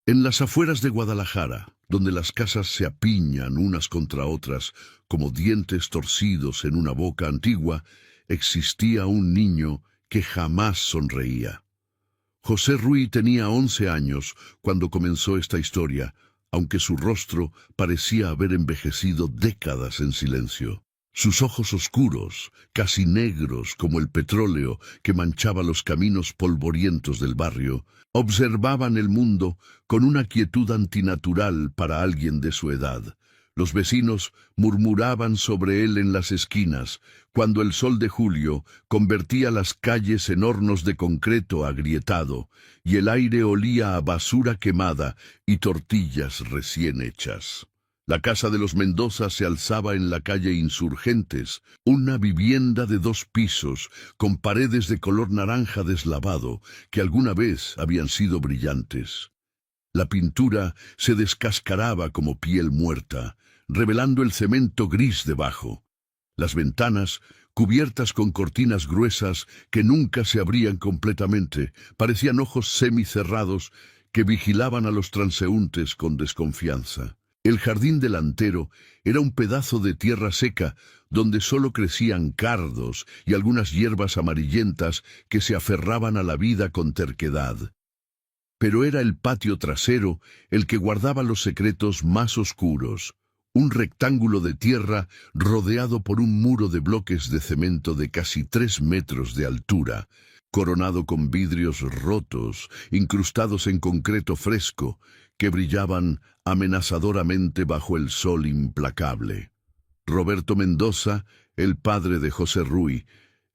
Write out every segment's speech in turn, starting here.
En las afueras de Guadalajara, donde las casas se apiñan unas contra otras como dientes torcidos en una boca antigua, existía un niño que jamás sonreía. José Ruy tenía 11 años cuando comenzó esta historia, aunque su rostro parecía haber envejecido décadas en silencio. Sus ojos oscuros, casi negros como el petróleo que manchaba los caminos polvorientos del barrio, observaban el mundo con una quietud antinatural para alguien de su edad. Los vecinos murmuraban sobre él en las esquinas, cuando el sol de julio convertía las calles en hornos de concreto agrietado, y el aire olía a basura quemada y tortillas recién hechas. La casa de los Mendoza se alzaba en la calle Insurgentes, una vivienda de 2 pisos, con paredes de color naranja deslavado, que alguna vez habían sido brillantes. La pintura se descascaraba como piel muerta, revelando el cemento gris debajo. Las ventanas, cubiertas con cortinas gruesas que nunca se abrían completamente, parecían ojos semicerrados que vigilaban a los transeúntes con desconfianza. El jardín delantero era un pedazo de tierra seca donde solo crecían cardos y algunas hierbas amarillentas que se aferraban a la vida con terquedad. Pero era el patio trasero el que guardaba los secretos más oscuros, un rectángulo de tierra rodeado por un muro de bloques de cemento de casi 3 metros de altura, coronado con vidrios rotos, incrustados en concreto fresco, que brillaban amenazadoramente bajo el sol implacable. Roberto Mendoza, el padre de José Ruy,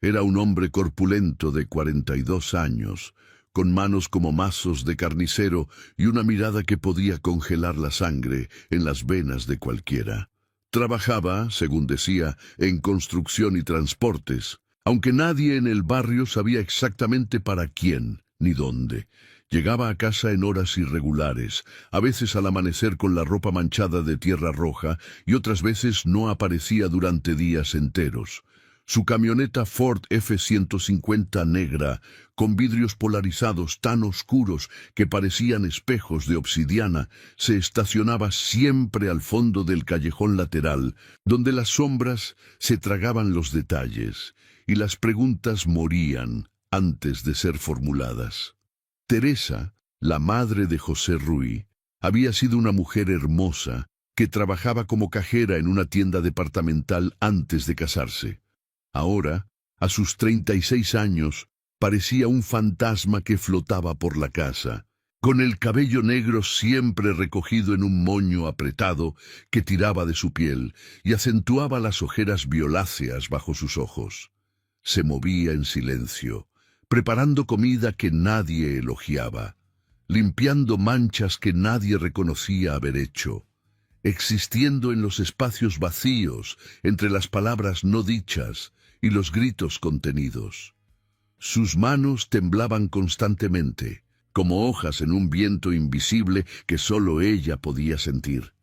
era un hombre corpulento de 42 años, con manos como mazos de carnicero y una mirada que podía congelar la sangre en las venas de cualquiera. Trabajaba, según decía, en construcción y transportes, aunque nadie en el barrio sabía exactamente para quién ni dónde. Llegaba a casa en horas irregulares, a veces al amanecer con la ropa manchada de tierra roja y otras veces no aparecía durante días enteros. Su camioneta Ford F-150 negra, con vidrios polarizados tan oscuros que parecían espejos de obsidiana, se estacionaba siempre al fondo del callejón lateral, donde las sombras se tragaban los detalles y las preguntas morían antes de ser formuladas. Teresa, la madre de José Ruy, había sido una mujer hermosa que trabajaba como cajera en una tienda departamental antes de casarse. Ahora, a sus 36 años, parecía un fantasma que flotaba por la casa, con el cabello negro siempre recogido en un moño apretado que tiraba de su piel y acentuaba las ojeras violáceas bajo sus ojos. Se movía en silencio, preparando comida que nadie elogiaba, limpiando manchas que nadie reconocía haber hecho, existiendo en los espacios vacíos entre las palabras no dichas y los gritos contenidos. Sus manos temblaban constantemente, como hojas en un viento invisible que solo ella podía sentir.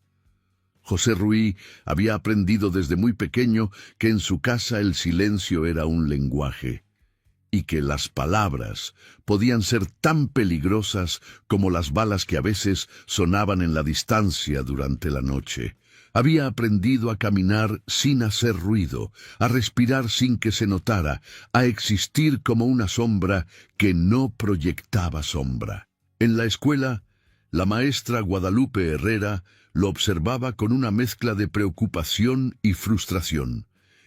José Ruy había aprendido desde muy pequeño que en su casa el silencio era un lenguaje, y que las palabras podían ser tan peligrosas como las balas que a veces sonaban en la distancia durante la noche. Había aprendido a caminar sin hacer ruido, a respirar sin que se notara, a existir como una sombra que no proyectaba sombra. En la escuela, la maestra Guadalupe Herrera lo observaba con una mezcla de preocupación y frustración.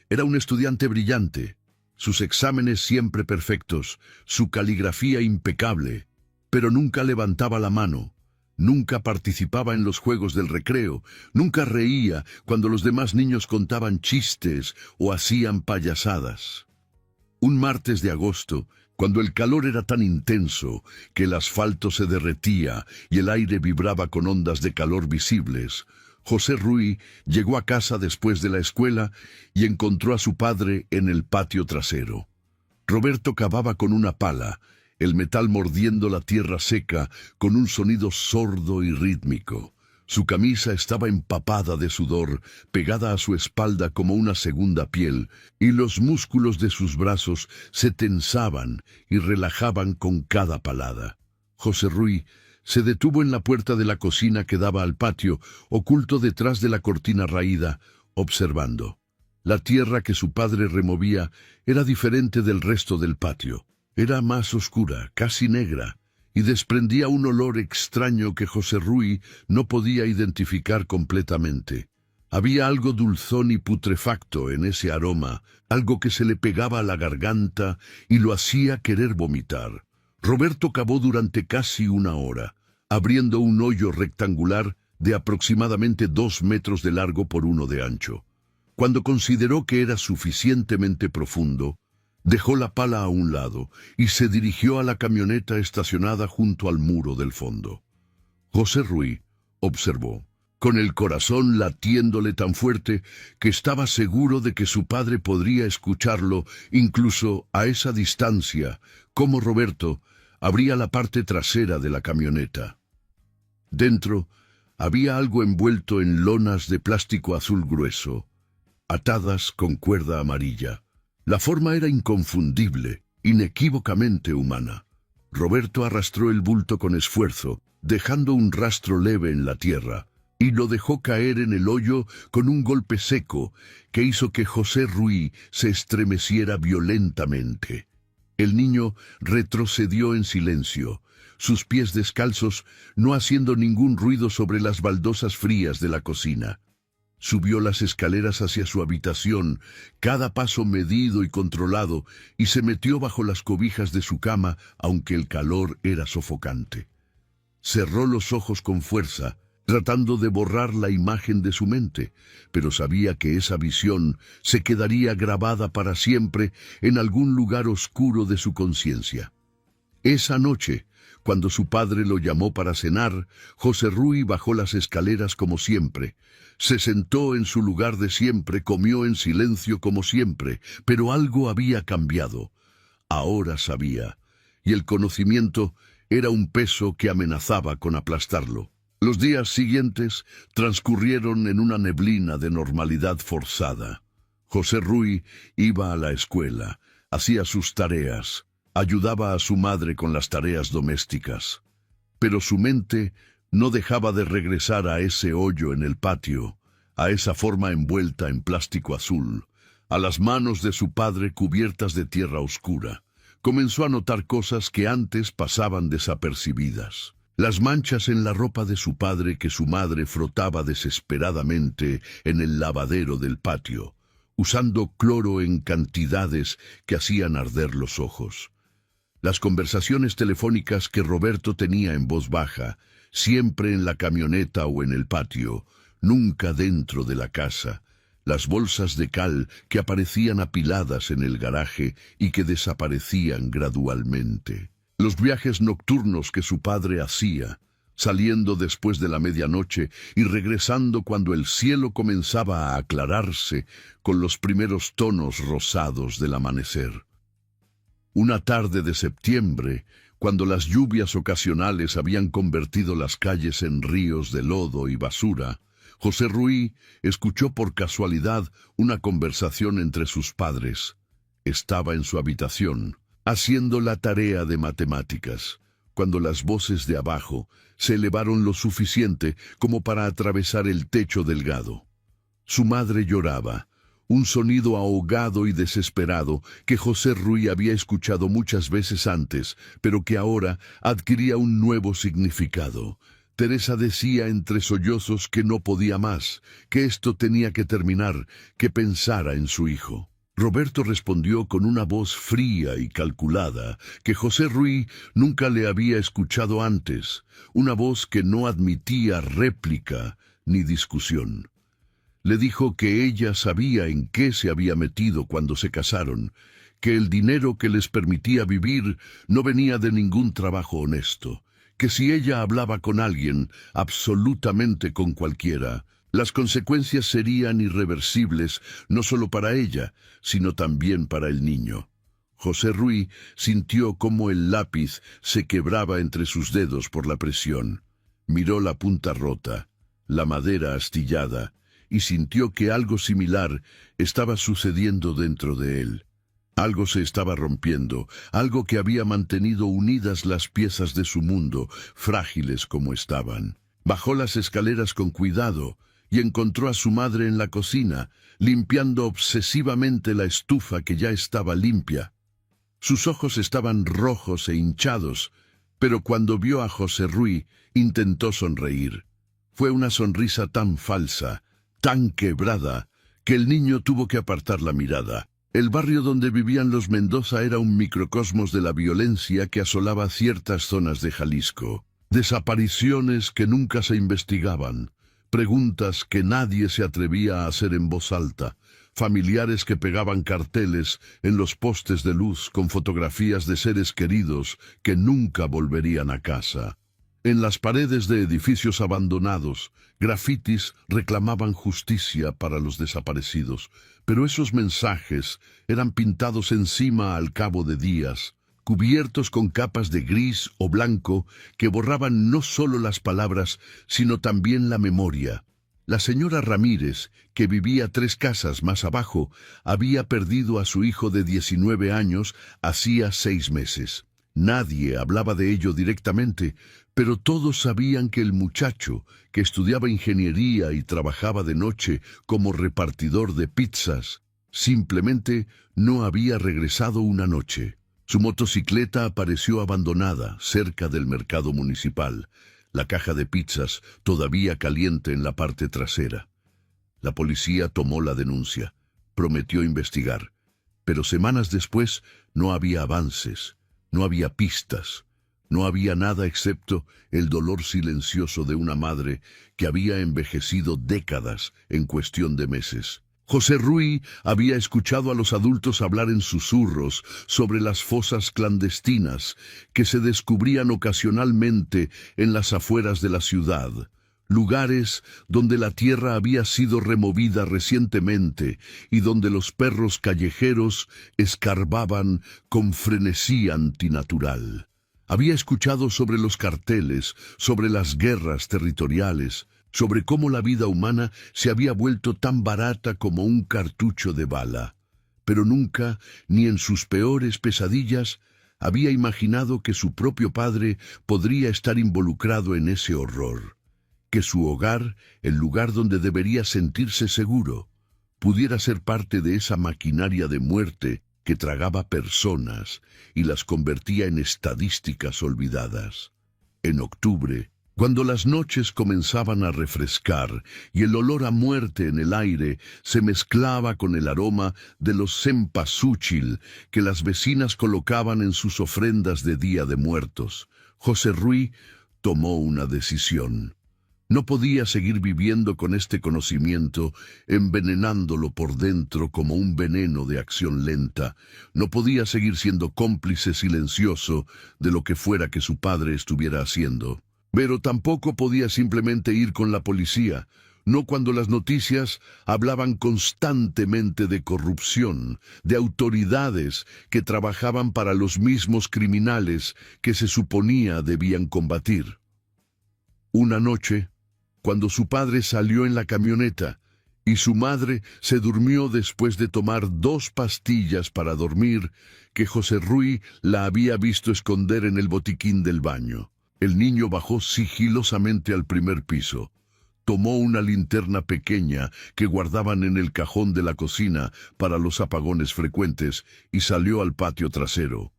Era un estudiante brillante, sus exámenes siempre perfectos, su caligrafía impecable, pero nunca levantaba la mano, nunca participaba en los juegos del recreo, nunca reía cuando los demás niños contaban chistes o hacían payasadas. Un martes de agosto, cuando el calor era tan intenso que el asfalto se derretía y el aire vibraba con ondas de calor visibles, José Ruy llegó a casa después de la escuela y encontró a su padre en el patio trasero. Roberto cavaba con una pala, el metal mordiendo la tierra seca con un sonido sordo y rítmico. Su camisa estaba empapada de sudor, pegada a su espalda como una segunda piel, y los músculos de sus brazos se tensaban y relajaban con cada palada. José Ruy Se detuvo en la puerta de la cocina que daba al patio, oculto detrás de la cortina raída, observando. La tierra que su padre removía era diferente del resto del patio. Era más oscura, casi negra, y desprendía un olor extraño que José Ruy no podía identificar completamente. Había algo dulzón y putrefacto en ese aroma, algo que se le pegaba a la garganta y lo hacía querer vomitar. Roberto cavó durante casi una hora, abriendo un hoyo rectangular de aproximadamente 2 metros de largo por 1 de ancho. Cuando consideró que era suficientemente profundo, dejó la pala a un lado y se dirigió a la camioneta estacionada junto al muro del fondo. José Ruy observó, con el corazón latiéndole tan fuerte que estaba seguro de que su padre podría escucharlo incluso a esa distancia, cómo Roberto abría la parte trasera de la camioneta. Dentro había algo envuelto en lonas de plástico azul grueso, atadas con cuerda amarilla. La forma era inconfundible, inequívocamente humana. Roberto arrastró el bulto con esfuerzo, dejando un rastro leve en la tierra, y lo dejó caer en el hoyo con un golpe seco que hizo que José Ruy se estremeciera violentamente. El niño retrocedió en silencio, sus pies descalzos no haciendo ningún ruido sobre las baldosas frías de la cocina. Subió las escaleras hacia su habitación, cada paso medido y controlado, y se metió bajo las cobijas de su cama, aunque el calor era sofocante. Cerró los ojos con fuerza, tratando de borrar la imagen de su mente, pero sabía que esa visión se quedaría grabada para siempre en algún lugar oscuro de su conciencia. Esa noche, cuando su padre lo llamó para cenar, José Ruy bajó las escaleras como siempre. Se sentó en su lugar de siempre, comió en silencio como siempre, pero algo había cambiado. Ahora sabía, y el conocimiento era un peso que amenazaba con aplastarlo. Los días siguientes transcurrieron en una neblina de normalidad forzada. José Ruy iba a la escuela, hacía sus tareas, ayudaba a su madre con las tareas domésticas. Pero su mente no dejaba de regresar a ese hoyo en el patio, a esa forma envuelta en plástico azul, a las manos de su padre cubiertas de tierra oscura. Comenzó a notar cosas que antes pasaban desapercibidas. Las manchas en la ropa de su padre que su madre frotaba desesperadamente en el lavadero del patio, usando cloro en cantidades que hacían arder los ojos. Las conversaciones telefónicas que Roberto tenía en voz baja, siempre en la camioneta o en el patio, nunca dentro de la casa. Las bolsas de cal que aparecían apiladas en el garaje y que desaparecían gradualmente. Los viajes nocturnos que su padre hacía, saliendo después de la medianoche y regresando cuando el cielo comenzaba a aclararse con los primeros tonos rosados del amanecer. Una tarde de septiembre, cuando las lluvias ocasionales habían convertido las calles en ríos de lodo y basura, José Ruy escuchó por casualidad una conversación entre sus padres. Estaba en su habitación, haciendo la tarea de matemáticas, cuando las voces de abajo se elevaron lo suficiente como para atravesar el techo delgado. Su madre lloraba, un sonido ahogado y desesperado que José Ruy había escuchado muchas veces antes, pero que ahora adquiría un nuevo significado. Teresa decía entre sollozos que no podía más, que esto tenía que terminar, que pensara en su hijo. Roberto respondió con una voz fría y calculada, que José Ruy nunca le había escuchado antes, una voz que no admitía réplica ni discusión. Le dijo que ella sabía en qué se había metido cuando se casaron, que el dinero que les permitía vivir no venía de ningún trabajo honesto, que si ella hablaba con alguien, absolutamente con cualquiera, las consecuencias serían irreversibles no solo para ella, sino también para el niño. José Ruy sintió cómo el lápiz se quebraba entre sus dedos por la presión. Miró la punta rota, la madera astillada, y sintió que algo similar estaba sucediendo dentro de él. Algo se estaba rompiendo, algo que había mantenido unidas las piezas de su mundo, frágiles como estaban. Bajó las escaleras con cuidado y encontró a su madre en la cocina, limpiando obsesivamente la estufa que ya estaba limpia. Sus ojos estaban rojos e hinchados, pero cuando vio a José Ruy, intentó sonreír. Fue una sonrisa tan falsa, tan quebrada, que el niño tuvo que apartar la mirada. El barrio donde vivían los Mendoza era un microcosmos de la violencia que asolaba ciertas zonas de Jalisco. Desapariciones que nunca se investigaban, preguntas que nadie se atrevía a hacer en voz alta, familiares que pegaban carteles en los postes de luz con fotografías de seres queridos que nunca volverían a casa. En las paredes de edificios abandonados, grafitis reclamaban justicia para los desaparecidos, pero esos mensajes eran pintados encima al cabo de días, cubiertos con capas de gris o blanco que borraban no solo las palabras, sino también la memoria. La señora Ramírez, que vivía 3 casas más abajo, había perdido a su hijo de 19 años hacía 6 meses. Nadie hablaba de ello directamente, pero todos sabían que el muchacho, que estudiaba ingeniería y trabajaba de noche como repartidor de pizzas, simplemente no había regresado una noche. Su motocicleta apareció abandonada cerca del mercado municipal, la caja de pizzas todavía caliente en la parte trasera. La policía tomó la denuncia, prometió investigar, pero semanas después no había avances, no había pistas, no había nada excepto el dolor silencioso de una madre que había envejecido décadas en cuestión de meses. José Ruy había escuchado a los adultos hablar en susurros sobre las fosas clandestinas que se descubrían ocasionalmente en las afueras de la ciudad, lugares donde la tierra había sido removida recientemente y donde los perros callejeros escarbaban con frenesí antinatural. Había escuchado sobre los carteles, sobre las guerras territoriales, sobre cómo la vida humana se había vuelto tan barata como un cartucho de bala, pero nunca, ni en sus peores pesadillas, había imaginado que su propio padre podría estar involucrado en ese horror, que su hogar, el lugar donde debería sentirse seguro, pudiera ser parte de esa maquinaria de muerte que tragaba personas y las convertía en estadísticas olvidadas. En octubre, cuando las noches comenzaban a refrescar y el olor a muerte en el aire se mezclaba con el aroma de los cempasúchil que las vecinas colocaban en sus ofrendas de Día de Muertos, José Ruy tomó una decisión. No podía seguir viviendo con este conocimiento, envenenándolo por dentro como un veneno de acción lenta. No podía seguir siendo cómplice silencioso de lo que fuera que su padre estuviera haciendo. Pero tampoco podía simplemente ir con la policía, no cuando las noticias hablaban constantemente de corrupción, de autoridades que trabajaban para los mismos criminales que se suponía debían combatir. Una noche, cuando su padre salió en la camioneta y su madre se durmió después de tomar 2 pastillas para dormir, que José Ruy la había visto esconder en el botiquín del baño. El niño bajó sigilosamente al primer piso, tomó una linterna pequeña que guardaban en el cajón de la cocina para los apagones frecuentes y salió al patio trasero.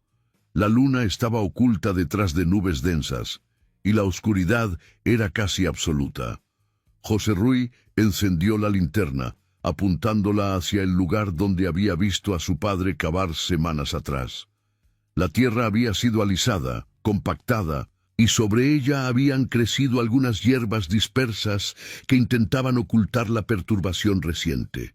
La luna estaba oculta detrás de nubes densas y la oscuridad era casi absoluta. José Ruy encendió la linterna, apuntándola hacia el lugar donde había visto a su padre cavar semanas atrás. La tierra había sido alisada, compactada, y sobre ella habían crecido algunas hierbas dispersas que intentaban ocultar la perturbación reciente.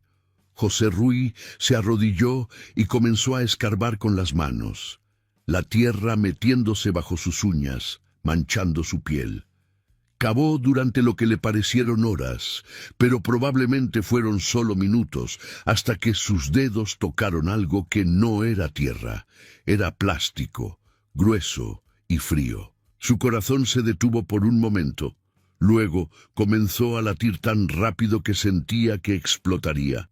José Ruy se arrodilló y comenzó a escarbar con las manos, la tierra metiéndose bajo sus uñas, manchando su piel. Cavó durante lo que le parecieron horas, pero probablemente fueron solo minutos, hasta que sus dedos tocaron algo que no era tierra, era plástico, grueso y frío. Su corazón se detuvo por un momento, luego comenzó a latir tan rápido que sentía que explotaría.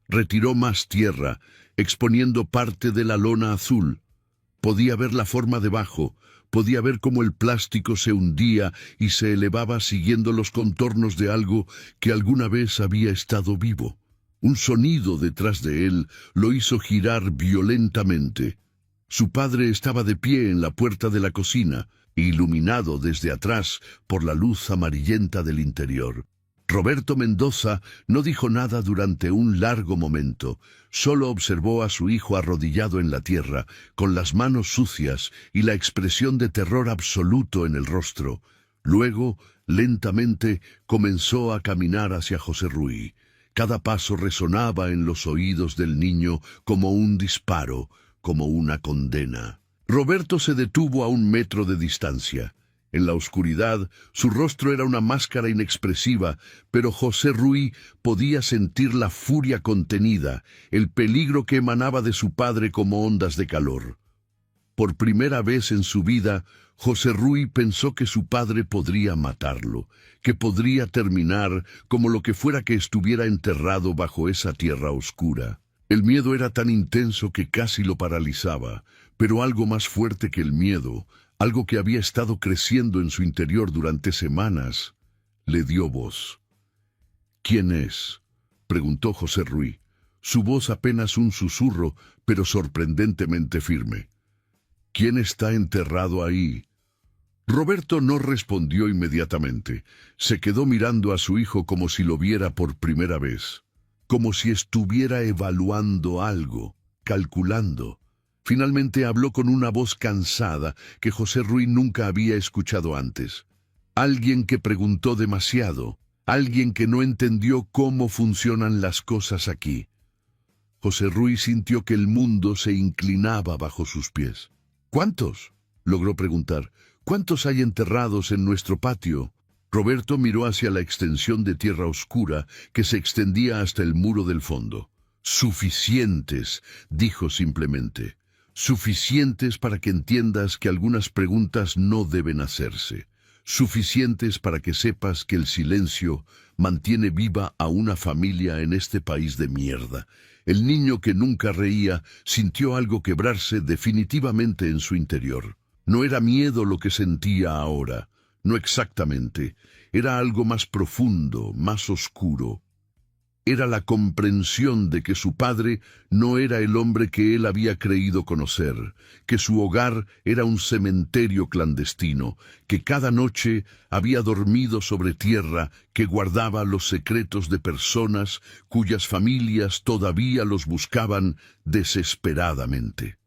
Retiró más tierra, exponiendo parte de la lona azul. Podía ver la forma debajo, podía ver cómo el plástico se hundía y se elevaba siguiendo los contornos de algo que alguna vez había estado vivo. Un sonido detrás de él lo hizo girar violentamente. Su padre estaba de pie en la puerta de la cocina, iluminado desde atrás por la luz amarillenta del interior. Roberto Mendoza no dijo nada durante un largo momento, solo observó a su hijo arrodillado en la tierra, con las manos sucias y la expresión de terror absoluto en el rostro. Luego, lentamente, comenzó a caminar hacia José Ruy. Cada paso resonaba en los oídos del niño como un disparo, como una condena. Roberto se detuvo a 1 metro de distancia. En la oscuridad, su rostro era una máscara inexpresiva, pero José Ruy podía sentir la furia contenida, el peligro que emanaba de su padre como ondas de calor. Por primera vez en su vida, José Ruy pensó que su padre podría matarlo, que podría terminar como lo que fuera que estuviera enterrado bajo esa tierra oscura. El miedo era tan intenso que casi lo paralizaba, pero algo más fuerte que el miedo, algo que había estado creciendo en su interior durante semanas, le dio voz. ¿Quién es?, preguntó José Ruy, su voz apenas un susurro, pero sorprendentemente firme. ¿Quién está enterrado ahí? Roberto no respondió inmediatamente. Se quedó mirando a su hijo como si lo viera por primera vez, como si estuviera evaluando algo, calculando. Finalmente habló con una voz cansada que José Ruy nunca había escuchado antes. Alguien que preguntó demasiado, alguien que no entendió cómo funcionan las cosas aquí. José Ruy sintió que el mundo se inclinaba bajo sus pies. ¿Cuántos?, logró preguntar. ¿Cuántos hay enterrados en nuestro patio? Roberto miró hacia la extensión de tierra oscura que se extendía hasta el muro del fondo. Suficientes, dijo simplemente. Suficientes para que entiendas que algunas preguntas no deben hacerse. Suficientes para que sepas que el silencio mantiene viva a una familia en este país de mierda. El niño que nunca reía sintió algo quebrarse definitivamente en su interior. No era miedo lo que sentía ahora, no exactamente. Era algo más profundo, más oscuro. Era la comprensión de que su padre no era el hombre que él había creído conocer, que su hogar era un cementerio clandestino, que cada noche había dormido sobre tierra que guardaba los secretos de personas cuyas familias todavía los buscaban desesperadamente.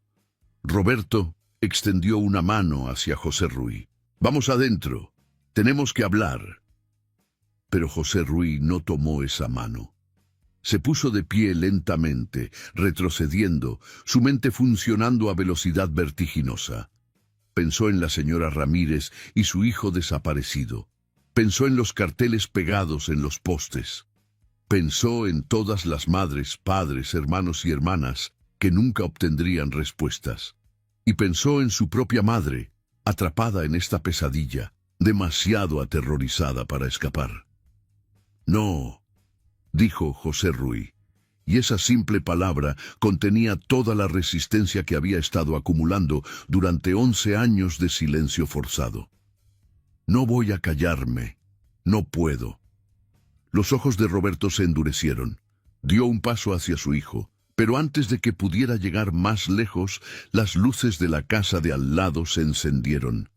Roberto extendió una mano hacia José Ruy. «Vamos adentro, tenemos que hablar». Pero José Ruy no tomó esa mano. Se puso de pie lentamente, retrocediendo, su mente funcionando a velocidad vertiginosa. Pensó en la señora Ramírez y su hijo desaparecido. Pensó en los carteles pegados en los postes. Pensó en todas las madres, padres, hermanos y hermanas que nunca obtendrían respuestas. Y pensó en su propia madre, atrapada en esta pesadilla, demasiado aterrorizada para escapar. «No», dijo José Ruy, y esa simple palabra contenía toda la resistencia que había estado acumulando durante 11 años de silencio forzado. «No voy a callarme, no puedo». Los ojos de Roberto se endurecieron. Dio un paso hacia su hijo, pero antes de que pudiera llegar más lejos, las luces de la casa de al lado se encendieron.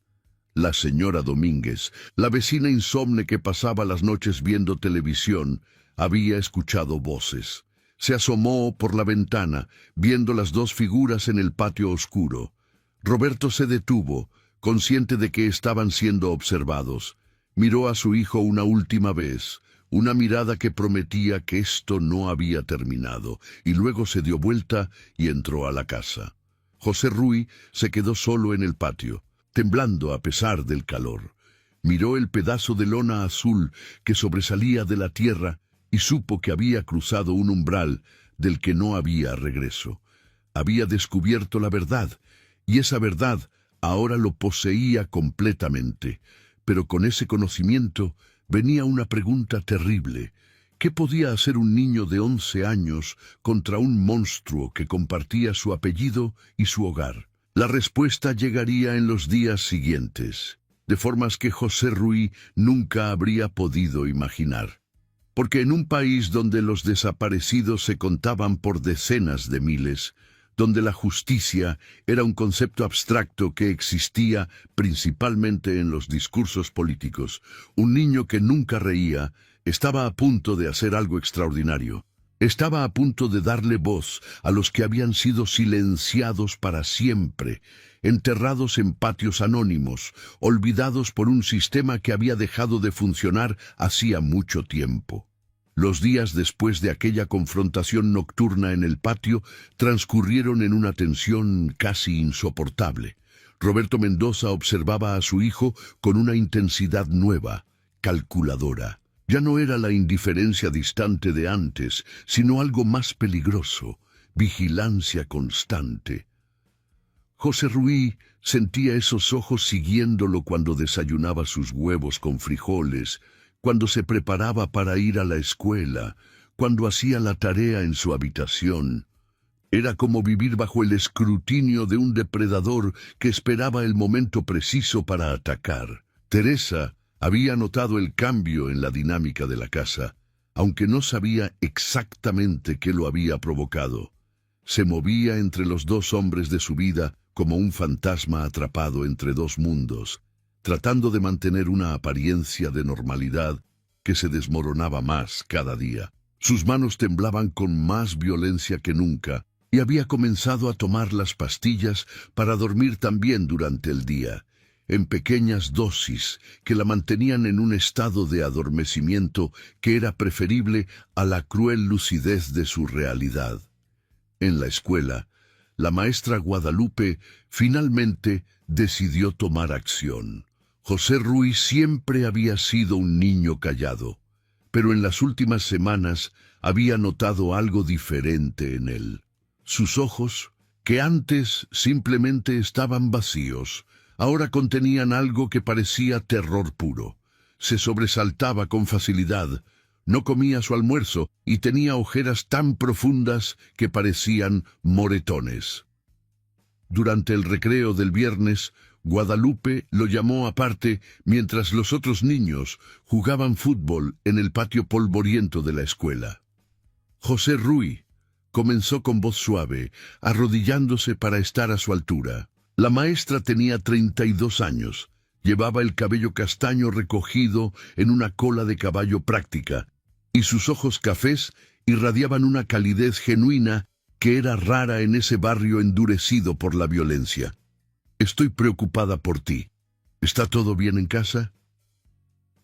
La señora Domínguez, la vecina insomne que pasaba las noches viendo televisión, había escuchado voces. Se asomó por la ventana, viendo las dos figuras en el patio oscuro. Roberto se detuvo, consciente de que estaban siendo observados. Miró a su hijo una última vez, una mirada que prometía que esto no había terminado, y luego se dio vuelta y entró a la casa. José Ruy se quedó solo en el patio, temblando a pesar del calor. Miró el pedazo de lona azul que sobresalía de la tierra y supo que había cruzado un umbral del que no había regreso. Había descubierto la verdad, y esa verdad ahora lo poseía completamente. Pero con ese conocimiento venía una pregunta terrible. ¿Qué podía hacer un niño de 11 años contra un monstruo que compartía su apellido y su hogar? La respuesta llegaría en los días siguientes, de formas que José Ruy nunca habría podido imaginar. Porque en un país donde los desaparecidos se contaban por decenas de miles, donde la justicia era un concepto abstracto que existía principalmente en los discursos políticos, un niño que nunca reía estaba a punto de hacer algo extraordinario. Estaba a punto de darle voz a los que habían sido silenciados para siempre, enterrados en patios anónimos, olvidados por un sistema que había dejado de funcionar hacía mucho tiempo. Los días después de aquella confrontación nocturna en el patio transcurrieron en una tensión casi insoportable. Roberto Mendoza observaba a su hijo con una intensidad nueva, calculadora. Ya no era la indiferencia distante de antes, sino algo más peligroso, vigilancia constante. José Ruy sentía esos ojos siguiéndolo cuando desayunaba sus huevos con frijoles, cuando se preparaba para ir a la escuela, cuando hacía la tarea en su habitación. Era como vivir bajo el escrutinio de un depredador que esperaba el momento preciso para atacar. Teresa había notado el cambio en la dinámica de la casa, aunque no sabía exactamente qué lo había provocado. Se movía entre los dos hombres de su vida como un fantasma atrapado entre dos mundos, tratando de mantener una apariencia de normalidad que se desmoronaba más cada día. Sus manos temblaban con más violencia que nunca y había comenzado a tomar las pastillas para dormir también durante el día, en pequeñas dosis que la mantenían en un estado de adormecimiento que era preferible a la cruel lucidez de su realidad. En la escuela, la maestra Guadalupe finalmente decidió tomar acción. José Ruy siempre había sido un niño callado, pero en las últimas semanas había notado algo diferente en él. Sus ojos, que antes simplemente estaban vacíos, ahora contenían algo que parecía terror puro. Se sobresaltaba con facilidad, no comía su almuerzo y tenía ojeras tan profundas que parecían moretones. Durante el recreo del viernes, Guadalupe lo llamó aparte mientras los otros niños jugaban fútbol en el patio polvoriento de la escuela. José Ruy comenzó con voz suave, arrodillándose para estar a su altura. La maestra tenía 32 años, llevaba el cabello castaño recogido en una cola de caballo práctica, y sus ojos cafés irradiaban una calidez genuina que era rara en ese barrio endurecido por la violencia. «Estoy preocupada por ti. ¿Está todo bien en casa?»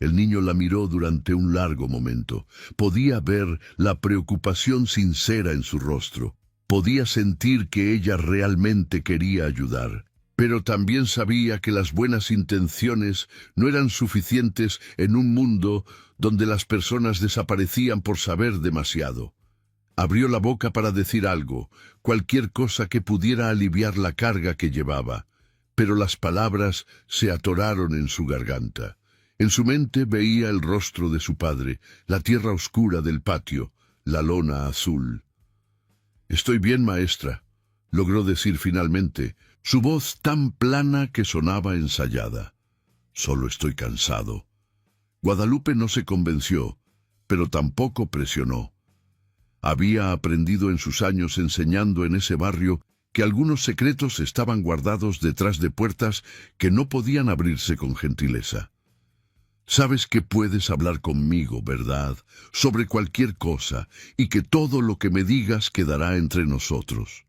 El niño la miró durante un largo momento. Podía ver la preocupación sincera en su rostro. Podía sentir que ella realmente quería ayudar. Pero también sabía que las buenas intenciones no eran suficientes en un mundo donde las personas desaparecían por saber demasiado. Abrió la boca para decir algo, cualquier cosa que pudiera aliviar la carga que llevaba, pero las palabras se atoraron en su garganta. En su mente veía el rostro de su padre, la tierra oscura del patio, la lona azul. «Estoy bien, maestra», logró decir finalmente, su voz tan plana que sonaba ensayada. «Solo estoy cansado». Guadalupe no se convenció, pero tampoco presionó. Había aprendido en sus años enseñando en ese barrio que algunos secretos estaban guardados detrás de puertas que no podían abrirse con gentileza. «Sabes que puedes hablar conmigo, ¿verdad? Sobre cualquier cosa, y que todo lo que me digas quedará entre nosotros».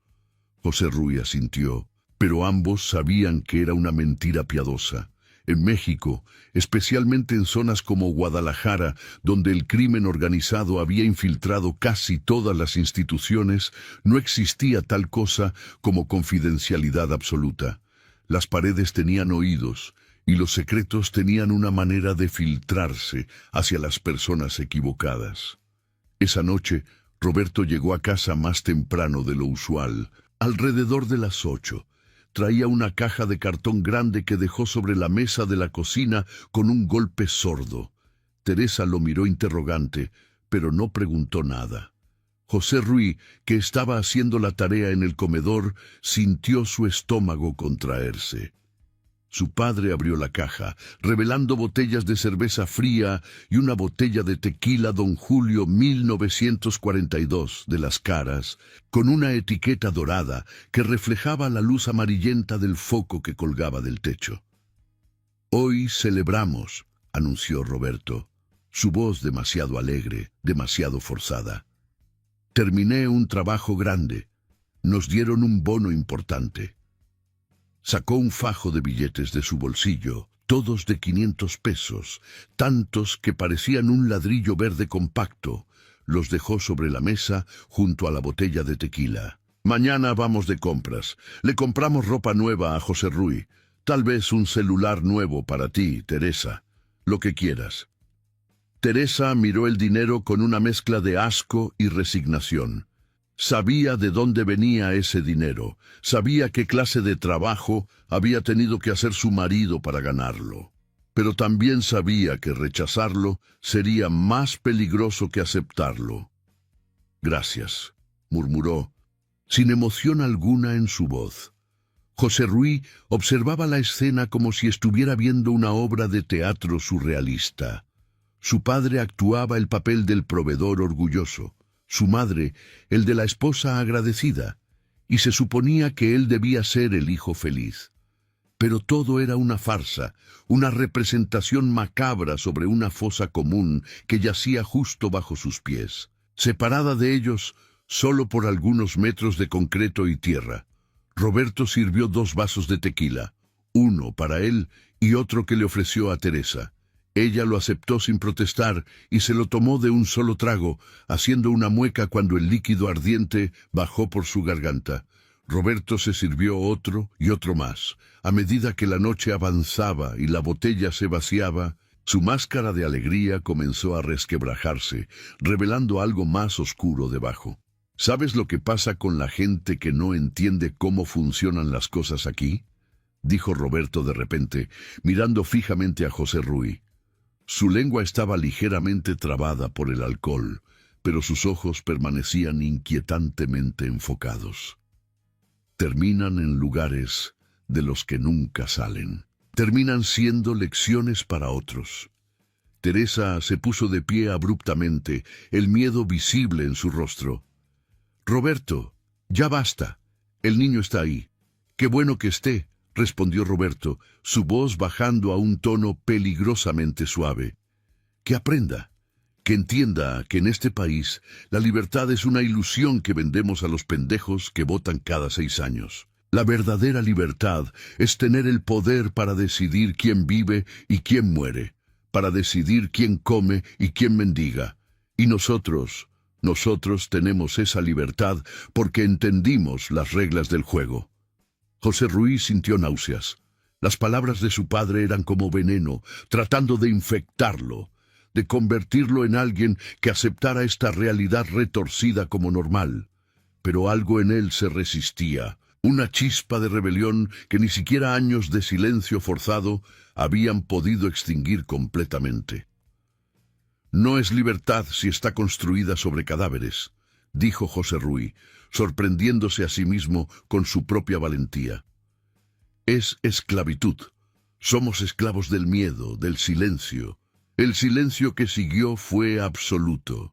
José Ruy asintió, pero ambos sabían que era una mentira piadosa. En México, especialmente en zonas como Guadalajara, donde el crimen organizado había infiltrado casi todas las instituciones, no existía tal cosa como confidencialidad absoluta. Las paredes tenían oídos, y los secretos tenían una manera de filtrarse hacia las personas equivocadas. Esa noche, Roberto llegó a casa más temprano de lo usual, alrededor de las 8. Traía una caja de cartón grande que dejó sobre la mesa de la cocina con un golpe sordo. Teresa lo miró interrogante, pero no preguntó nada. José Ruy, que estaba haciendo la tarea en el comedor, sintió su estómago contraerse. Su padre abrió la caja, revelando botellas de cerveza fría y una botella de tequila Don Julio 1942 de las caras, con una etiqueta dorada que reflejaba la luz amarillenta del foco que colgaba del techo. «Hoy celebramos», anunció Roberto, su voz demasiado alegre, demasiado forzada. «Terminé un trabajo grande. Nos dieron un bono importante». Sacó un fajo de billetes de su bolsillo, todos de 500 pesos, tantos que parecían un ladrillo verde compacto. Los dejó sobre la mesa junto a la botella de tequila. «Mañana vamos de compras. Le compramos ropa nueva a José Ruy. Tal vez un celular nuevo para ti, Teresa. Lo que quieras». Teresa miró el dinero con una mezcla de asco y resignación. Sabía de dónde venía ese dinero, sabía qué clase de trabajo había tenido que hacer su marido para ganarlo. Pero también sabía que rechazarlo sería más peligroso que aceptarlo. «Gracias», murmuró, sin emoción alguna en su voz. José Ruy observaba la escena como si estuviera viendo una obra de teatro surrealista. Su padre actuaba el papel del proveedor orgulloso, su madre el de la esposa agradecida, y se suponía que él debía ser el hijo feliz. Pero todo era una farsa, una representación macabra sobre una fosa común que yacía justo bajo sus pies, separada de ellos solo por algunos metros de concreto y tierra. Roberto sirvió 2 vasos de tequila, uno para él y otro que le ofreció a Teresa. Ella lo aceptó sin protestar y se lo tomó de un solo trago, haciendo una mueca cuando el líquido ardiente bajó por su garganta. Roberto se sirvió otro y otro más. A medida que la noche avanzaba y la botella se vaciaba, su máscara de alegría comenzó a resquebrajarse, revelando algo más oscuro debajo. «¿Sabes lo que pasa con la gente que no entiende cómo funcionan las cosas aquí?», dijo Roberto de repente, mirando fijamente a José Ruy. Su lengua estaba ligeramente trabada por el alcohol, pero sus ojos permanecían inquietantemente enfocados. «Terminan en lugares de los que nunca salen. Terminan siendo lecciones para otros». Teresa se puso de pie abruptamente, el miedo visible en su rostro. «Roberto, ya basta. El niño está ahí. Qué bueno que esté», respondió Roberto, su voz bajando a un tono peligrosamente suave. «Que aprenda, que entienda que en este país la libertad es una ilusión que vendemos a los pendejos que votan cada 6 años. La verdadera libertad es tener el poder para decidir quién vive y quién muere, para decidir quién come y quién mendiga. Y nosotros tenemos esa libertad porque entendimos las reglas del juego». José Ruy sintió náuseas. Las palabras de su padre eran como veneno, tratando de infectarlo, de convertirlo en alguien que aceptara esta realidad retorcida como normal. Pero algo en él se resistía, una chispa de rebelión que ni siquiera años de silencio forzado habían podido extinguir completamente. «No es libertad si está construida sobre cadáveres», dijo José Ruy, sorprendiéndose a sí mismo con su propia valentía. «Es esclavitud. Somos esclavos del miedo, del silencio. El silencio que siguió fue absoluto».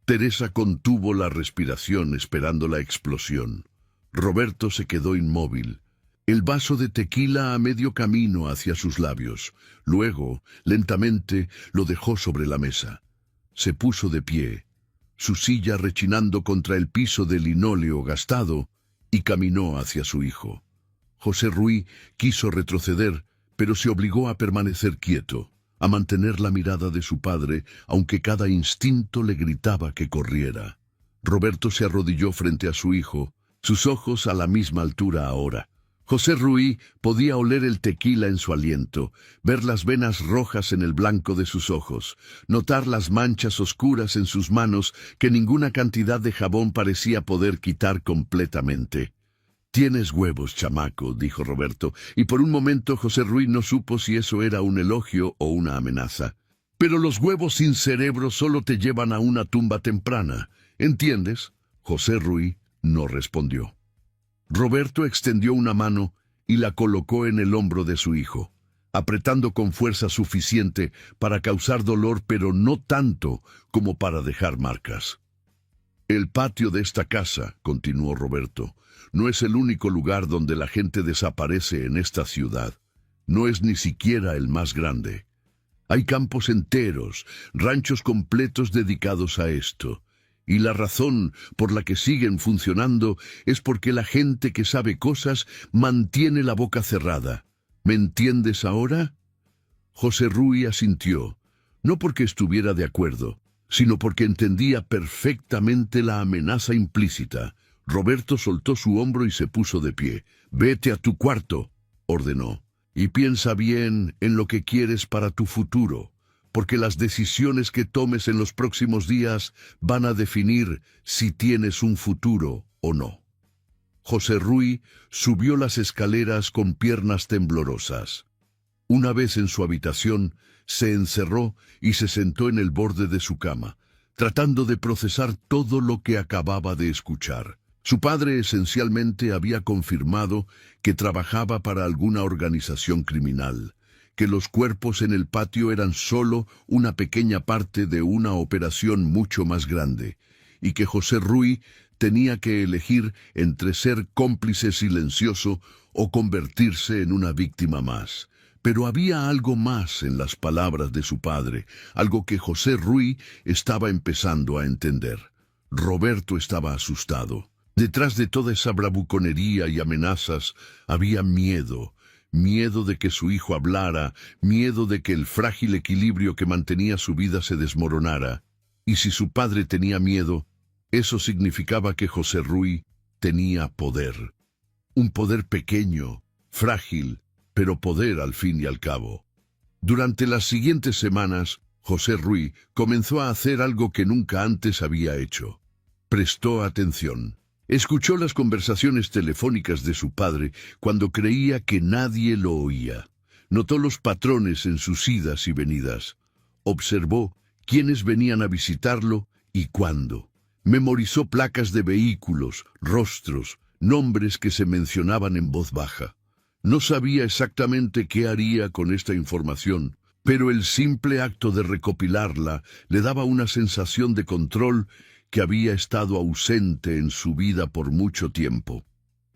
Teresa contuvo la respiración esperando la explosión. Roberto se quedó inmóvil, el vaso de tequila a medio camino hacia sus labios. Luego, lentamente, lo dejó sobre la mesa. Se puso de pie, su silla rechinando contra el piso de linóleo gastado, y caminó hacia su hijo. José Ruy quiso retroceder, pero se obligó a permanecer quieto, a mantener la mirada de su padre, aunque cada instinto le gritaba que corriera. Roberto se arrodilló frente a su hijo, sus ojos a la misma altura ahora. José Ruy podía oler el tequila en su aliento, ver las venas rojas en el blanco de sus ojos, notar las manchas oscuras en sus manos que ninguna cantidad de jabón parecía poder quitar completamente. «Tienes huevos, chamaco», dijo Roberto, y por un momento José Ruy no supo si eso era un elogio o una amenaza. Pero los huevos sin cerebro solo te llevan a una tumba temprana. ¿Entiendes? José Ruy no respondió. Roberto extendió una mano y la colocó en el hombro de su hijo, apretando con fuerza suficiente para causar dolor, pero no tanto como para dejar marcas. El patio de esta casa, continuó Roberto, no es el único lugar donde la gente desaparece en esta ciudad. No es ni siquiera el más grande. Hay campos enteros, ranchos completos dedicados a esto. Y la razón por la que siguen funcionando es porque la gente que sabe cosas mantiene la boca cerrada. ¿Me entiendes ahora? José Ruy asintió, no porque estuviera de acuerdo, sino porque entendía perfectamente la amenaza implícita. Roberto soltó su hombro y se puso de pie. «Vete a tu cuarto», ordenó, «y piensa bien en lo que quieres para tu futuro, porque las decisiones que tomes en los próximos días van a definir si tienes un futuro o no». José Ruy subió las escaleras con piernas temblorosas. Una vez en su habitación, se encerró y se sentó en el borde de su cama, tratando de procesar todo lo que acababa de escuchar. Su padre esencialmente había confirmado que trabajaba para alguna organización criminal, que los cuerpos en el patio eran solo una pequeña parte de una operación mucho más grande, y que José Ruy tenía que elegir entre ser cómplice silencioso o convertirse en una víctima más. Pero había algo más en las palabras de su padre, algo que José Ruy estaba empezando a entender. Roberto estaba asustado. Detrás de toda esa bravuconería y amenazas había miedo. Miedo de que su hijo hablara, miedo de que el frágil equilibrio que mantenía su vida se desmoronara. Y si su padre tenía miedo, eso significaba que José Ruy tenía poder. Un poder pequeño, frágil, pero poder al fin y al cabo. Durante las siguientes semanas, José Ruy comenzó a hacer algo que nunca antes había hecho. Prestó atención. Escuchó las conversaciones telefónicas de su padre cuando creía que nadie lo oía. Notó los patrones en sus idas y venidas. Observó quiénes venían a visitarlo y cuándo. Memorizó placas de vehículos, rostros, nombres que se mencionaban en voz baja. No sabía exactamente qué haría con esta información, pero el simple acto de recopilarla le daba una sensación de control que había estado ausente en su vida por mucho tiempo.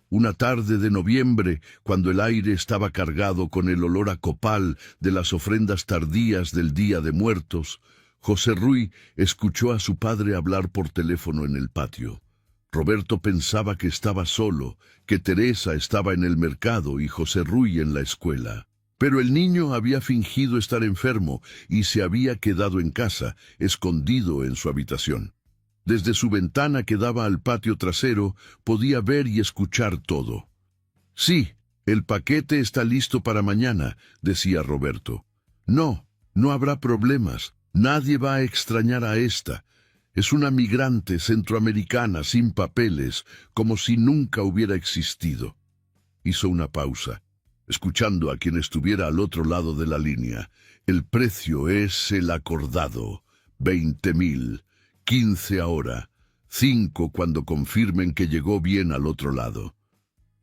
Una tarde de noviembre, cuando el aire estaba cargado con el olor a copal de las ofrendas tardías del Día de Muertos, José Ruy escuchó a su padre hablar por teléfono en el patio. Roberto pensaba que estaba solo, que Teresa estaba en el mercado y José Ruy en la escuela. Pero el niño había fingido estar enfermo y se había quedado en casa, escondido en su habitación. Desde su ventana que daba al patio trasero, podía ver y escuchar todo. «Sí, el paquete está listo para mañana», decía Roberto. «No, no habrá problemas. Nadie va a extrañar a esta. Es una migrante centroamericana sin papeles, como si nunca hubiera existido». Hizo una pausa, escuchando a quien estuviera al otro lado de la línea. «El precio es el acordado, 20,000. 15 ahora, 5 cuando confirmen que llegó bien al otro lado».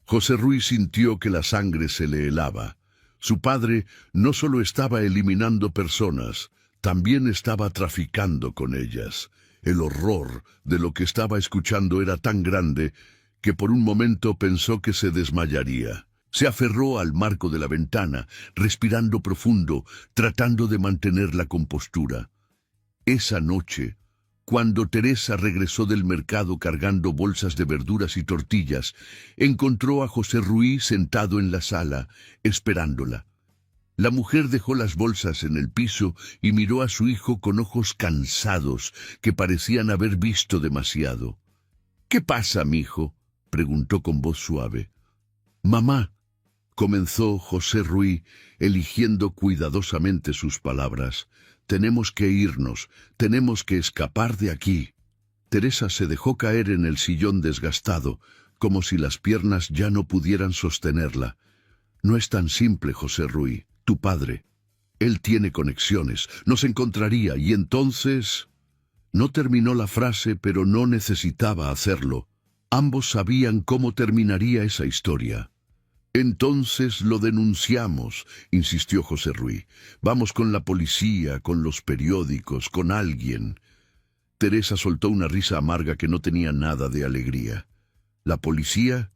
José Ruy sintió que la sangre se le helaba. Su padre no solo estaba eliminando personas, también estaba traficando con ellas. El horror de lo que estaba escuchando era tan grande que por un momento pensó que se desmayaría. Se aferró al marco de la ventana, respirando profundo, tratando de mantener la compostura. Esa noche, cuando Teresa regresó del mercado cargando bolsas de verduras y tortillas, encontró a José Ruy sentado en la sala, esperándola. La mujer dejó las bolsas en el piso y miró a su hijo con ojos cansados que parecían haber visto demasiado. «¿Qué pasa, mijo?», preguntó con voz suave. «Mamá», comenzó José Ruy, eligiendo cuidadosamente sus palabras, «tenemos que irnos, tenemos que escapar de aquí». Teresa se dejó caer en el sillón desgastado, como si las piernas ya no pudieran sostenerla. «No es tan simple, José Ruy. Tu padre». Él tiene conexiones, nos encontraría y entonces... No terminó la frase, pero no necesitaba hacerlo. Ambos sabían cómo terminaría esa historia. Entonces lo denunciamos, insistió José Ruy. Vamos con la policía, con los periódicos, con alguien. Teresa soltó una risa amarga que no tenía nada de alegría. ¿La policía?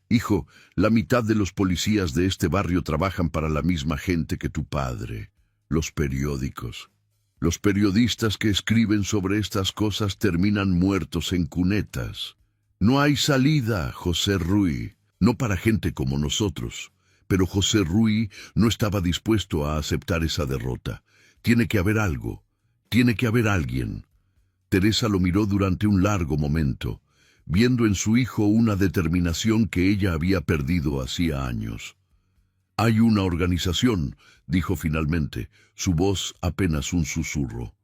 Hijo, la mitad de los policías de este barrio trabajan para la misma gente que tu padre. Los periódicos. Los periodistas que escriben sobre estas cosas terminan muertos en cunetas. No hay salida, José Ruy, no para gente como nosotros. Pero José Ruy no estaba dispuesto a aceptar esa derrota. Tiene que haber algo, tiene que haber alguien. Teresa lo miró durante un largo momento, viendo en su hijo una determinación que ella había perdido hacía años. Hay una organización, dijo finalmente, su voz apenas un susurro.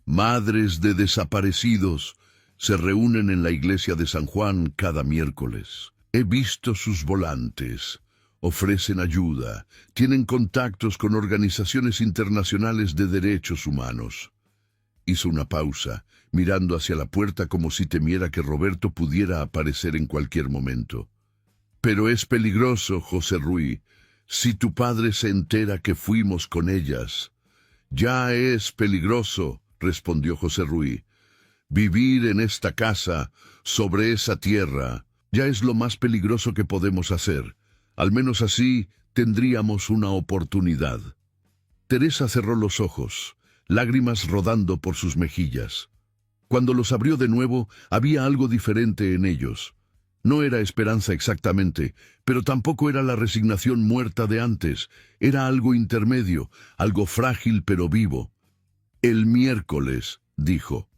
Madres de desaparecidos se reúnen en la iglesia de San Juan cada miércoles. He visto sus volantes. Ofrecen ayuda. Tienen contactos con organizaciones internacionales de derechos humanos. Hizo una pausa, mirando hacia la puerta como si temiera que Roberto pudiera aparecer en cualquier momento. Pero es peligroso, José Ruy. Si tu padre se entera que fuimos con ellas. Ya es peligroso, respondió José Ruy. Vivir en esta casa, sobre esa tierra, ya es lo más peligroso que podemos hacer. Al menos así tendríamos una oportunidad. Teresa cerró los ojos, lágrimas rodando por sus mejillas. Cuando los abrió de nuevo, había algo diferente en ellos. No era esperanza exactamente, pero tampoco era la resignación muerta de antes. Era algo intermedio, algo frágil pero vivo. El miércoles, dijo.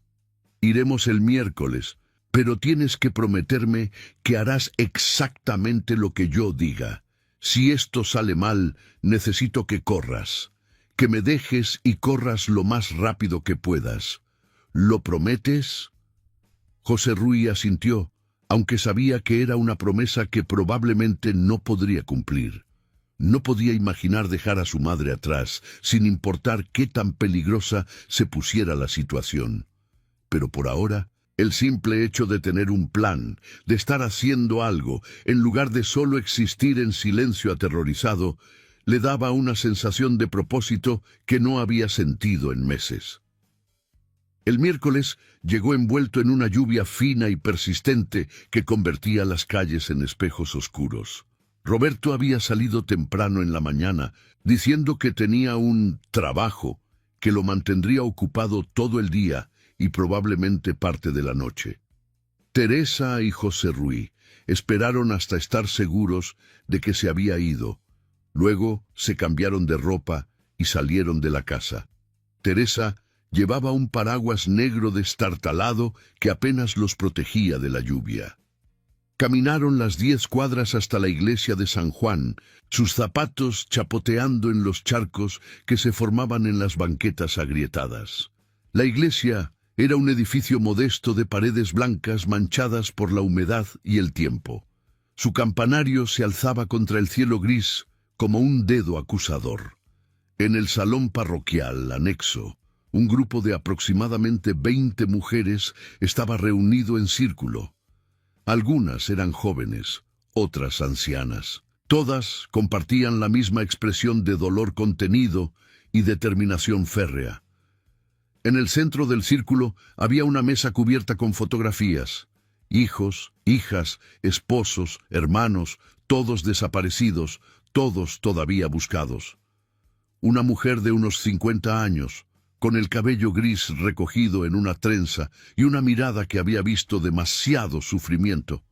Iremos el miércoles, pero tienes que prometerme que harás exactamente lo que yo diga. Si esto sale mal, necesito que corras. Que me dejes y corras lo más rápido que puedas. ¿Lo prometes? José Ruy asintió, aunque sabía que era una promesa que probablemente no podría cumplir. No podía imaginar dejar a su madre atrás, sin importar qué tan peligrosa se pusiera la situación. Pero por ahora, el simple hecho de tener un plan, de estar haciendo algo, en lugar de solo existir en silencio aterrorizado, le daba una sensación de propósito que no había sentido en meses. El miércoles llegó envuelto en una lluvia fina y persistente que convertía las calles en espejos oscuros. Roberto había salido temprano en la mañana, diciendo que tenía un trabajo que lo mantendría ocupado todo el día y probablemente parte de la noche. Teresa y José Ruy esperaron hasta estar seguros de que se había ido. Luego se cambiaron de ropa y salieron de la casa. Teresa llevaba un paraguas negro destartalado que apenas los protegía de la lluvia. Caminaron las 10 cuadras hasta la iglesia de San Juan, sus zapatos chapoteando en los charcos que se formaban en las banquetas agrietadas. La iglesia era un edificio modesto de paredes blancas manchadas por la humedad y el tiempo. Su campanario se alzaba contra el cielo gris como un dedo acusador. En el salón parroquial anexo, un grupo de aproximadamente 20 mujeres estaba reunido en círculo. Algunas eran jóvenes, otras ancianas. Todas compartían la misma expresión de dolor contenido y determinación férrea. En el centro del círculo había una mesa cubierta con fotografías. Hijos, hijas, esposos, hermanos, todos desaparecidos, todos todavía buscados. Una mujer de unos 50 años, con el cabello gris recogido en una trenza y una mirada que había visto demasiado sufrimiento,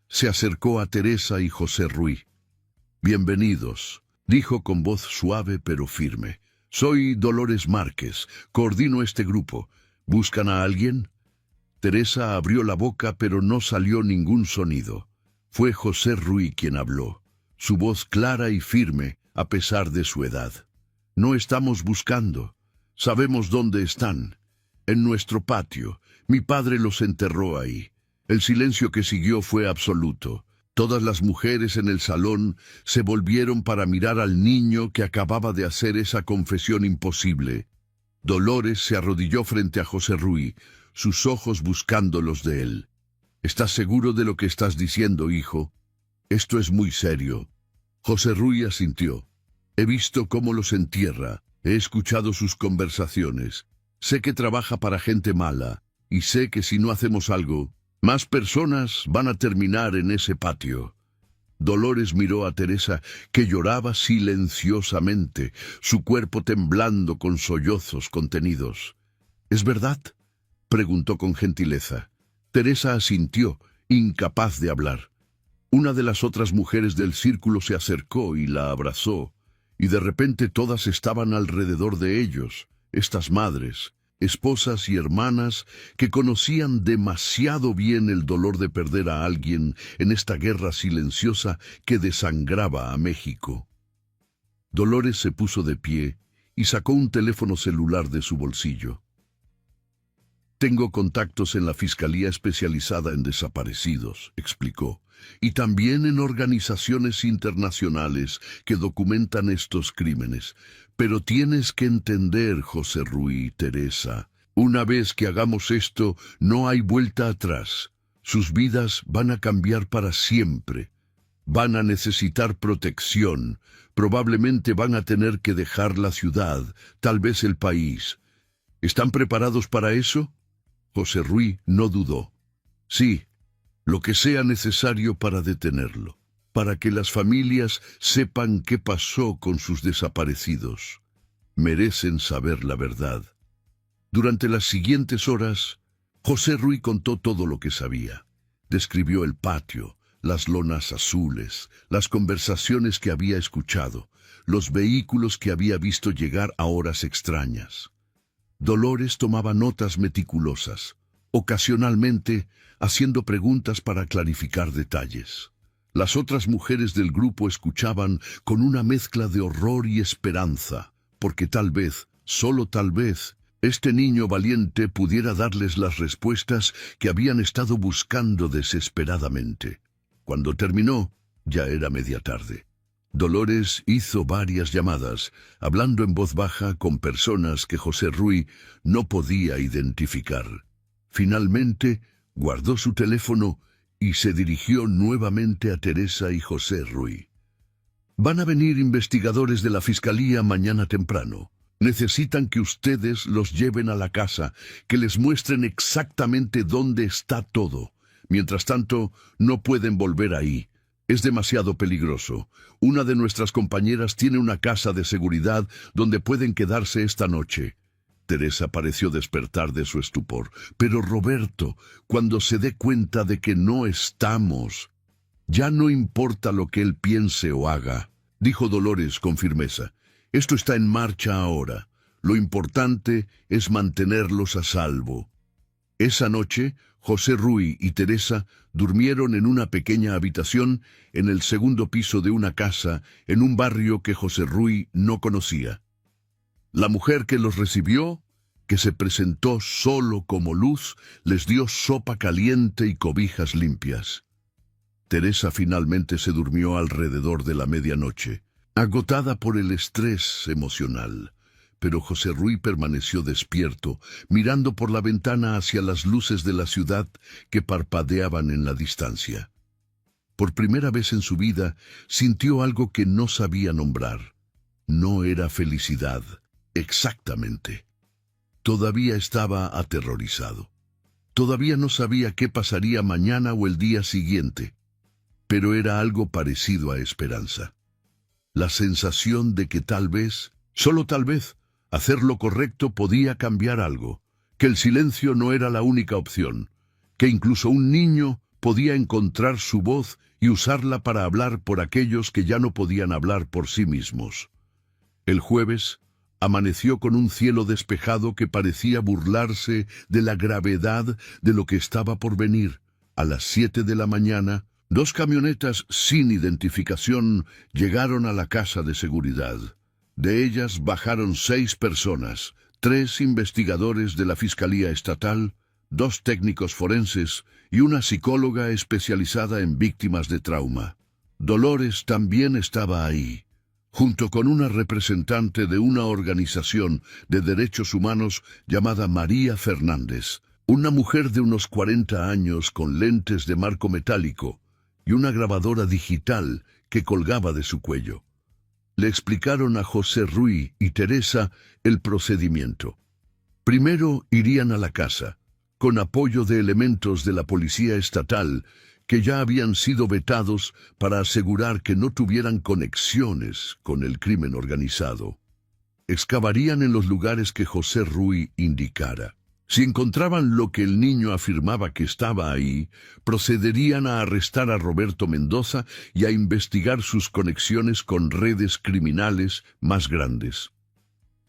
se acercó a Teresa y José Ruy. «Bienvenidos», dijo con voz suave pero firme. «Soy Dolores Márquez, coordino este grupo. ¿Buscan a alguien?» Teresa abrió la boca pero no salió ningún sonido. Fue José Ruy quien habló, su voz clara y firme a pesar de su edad. «No estamos buscando. Sabemos dónde están. En nuestro patio. Mi padre los enterró ahí». El silencio que siguió fue absoluto. Todas las mujeres en el salón se volvieron para mirar al niño que acababa de hacer esa confesión imposible. Dolores se arrodilló frente a José Ruy, sus ojos buscando los de él. ¿Estás seguro de lo que estás diciendo, hijo? Esto es muy serio. José Ruy asintió. He visto cómo los entierra, he escuchado sus conversaciones. Sé que trabaja para gente mala, y sé que si no hacemos algo, más personas van a terminar en ese patio. Dolores miró a Teresa, que lloraba silenciosamente, su cuerpo temblando con sollozos contenidos. ¿Es verdad?, preguntó con gentileza. Teresa asintió, incapaz de hablar. Una de las otras mujeres del círculo se acercó y la abrazó, y de repente todas estaban alrededor de ellos, estas madres, esposas y hermanas que conocían demasiado bien el dolor de perder a alguien en esta guerra silenciosa que desangraba a México. Dolores se puso de pie y sacó un teléfono celular de su bolsillo. Tengo contactos en la Fiscalía Especializada en Desaparecidos, explicó, y también en organizaciones internacionales que documentan estos crímenes. Pero tienes que entender, José Ruy y Teresa, una vez que hagamos esto, no hay vuelta atrás. Sus vidas van a cambiar para siempre. Van a necesitar protección. Probablemente van a tener que dejar la ciudad, tal vez el país. ¿Están preparados para eso? José Ruy no dudó. Sí, lo que sea necesario para detenerlo, para que las familias sepan qué pasó con sus desaparecidos. Merecen saber la verdad. Durante las siguientes horas, José Ruy contó todo lo que sabía. Describió el patio, las lonas azules, las conversaciones que había escuchado, los vehículos que había visto llegar a horas extrañas. Dolores tomaba notas meticulosas, ocasionalmente haciendo preguntas para clarificar detalles. Las otras mujeres del grupo escuchaban con una mezcla de horror y esperanza, porque tal vez, solo tal vez, este niño valiente pudiera darles las respuestas que habían estado buscando desesperadamente. Cuando terminó, ya era media tarde. Dolores hizo varias llamadas, hablando en voz baja con personas que José Ruy no podía identificar. Finalmente, guardó su teléfono y se dirigió nuevamente a Teresa y José Ruy. Van a venir investigadores de la Fiscalía mañana temprano. Necesitan que ustedes los lleven a la casa, que les muestren exactamente dónde está todo. Mientras tanto, no pueden volver ahí. Es demasiado peligroso. Una de nuestras compañeras tiene una casa de seguridad donde pueden quedarse esta noche. Teresa pareció despertar de su estupor. Pero Roberto, cuando se dé cuenta de que no estamos, ya no importa lo que él piense o haga, dijo Dolores con firmeza. Esto está en marcha ahora. Lo importante es mantenerlos a salvo. Esa noche, José Ruy y Teresa durmieron en una pequeña habitación en el segundo piso de una casa en un barrio que José Ruy no conocía. La mujer que los recibió, que se presentó solo como luz, les dio sopa caliente y cobijas limpias. Teresa finalmente se durmió alrededor de la medianoche, agotada por el estrés emocional. Pero José Ruy permaneció despierto, mirando por la ventana hacia las luces de la ciudad que parpadeaban en la distancia. Por primera vez en su vida, sintió algo que no sabía nombrar. No era felicidad, exactamente. Todavía estaba aterrorizado. Todavía no sabía qué pasaría mañana o el día siguiente, pero era algo parecido a esperanza. La sensación de que tal vez, solo tal vez, hacer lo correcto podía cambiar algo, que el silencio no era la única opción, que incluso un niño podía encontrar su voz y usarla para hablar por aquellos que ya no podían hablar por sí mismos. El jueves amaneció con un cielo despejado que parecía burlarse de la gravedad de lo que estaba por venir. A las 7 de la mañana, 2 camionetas sin identificación llegaron a la casa de seguridad. De ellas bajaron 6 personas, 3 investigadores de la Fiscalía Estatal, 2 técnicos forenses y una psicóloga especializada en víctimas de trauma. Dolores también estaba ahí, junto con una representante de una organización de derechos humanos llamada María Fernández, una mujer de unos 40 años con lentes de marco metálico y una grabadora digital que colgaba de su cuello. Le explicaron a José Ruy y Teresa el procedimiento. Primero irían a la casa, con apoyo de elementos de la policía estatal que ya habían sido vetados para asegurar que no tuvieran conexiones con el crimen organizado. Excavarían en los lugares que José Ruy indicara. Si encontraban lo que el niño afirmaba que estaba ahí, procederían a arrestar a Roberto Mendoza y a investigar sus conexiones con redes criminales más grandes.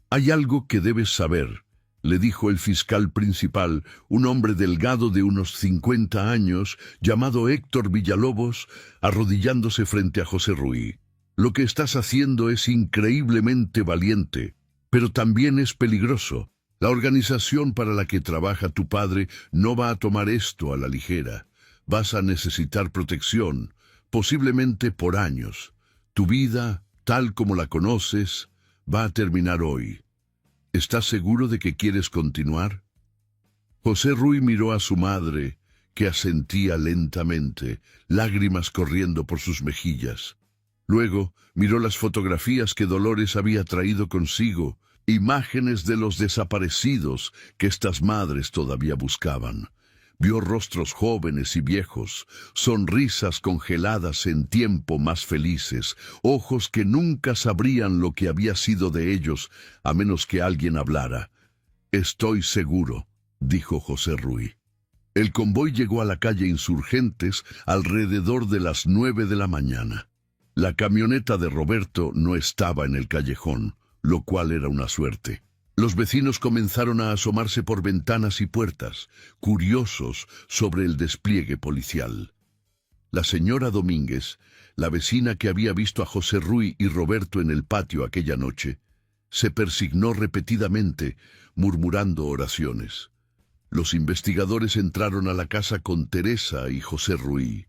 «Hay algo que debes saber», le dijo el fiscal principal, un hombre delgado de unos 50 años, llamado Héctor Villalobos, arrodillándose frente a José Ruy. «Lo que estás haciendo es increíblemente valiente, pero también es peligroso. La organización para la que trabaja tu padre no va a tomar esto a la ligera. Vas a necesitar protección, posiblemente por años. Tu vida, tal como la conoces, va a terminar hoy. ¿Estás seguro de que quieres continuar?» José Ruy miró a su madre, que asentía lentamente, lágrimas corriendo por sus mejillas. Luego miró las fotografías que Dolores había traído consigo, imágenes de los desaparecidos que estas madres todavía buscaban. Vio rostros jóvenes y viejos, sonrisas congeladas en tiempo más felices, ojos que nunca sabrían lo que había sido de ellos a menos que alguien hablara. «Estoy seguro», dijo José Ruy. El convoy llegó a la calle Insurgentes alrededor de las 9 de la mañana. La camioneta de Roberto no estaba en el callejón, lo cual era una suerte. Los vecinos comenzaron a asomarse por ventanas y puertas, curiosos sobre el despliegue policial. La señora Domínguez, la vecina que había visto a José Ruy y Roberto en el patio aquella noche, se persignó repetidamente, murmurando oraciones. Los investigadores entraron a la casa con Teresa y José Ruy.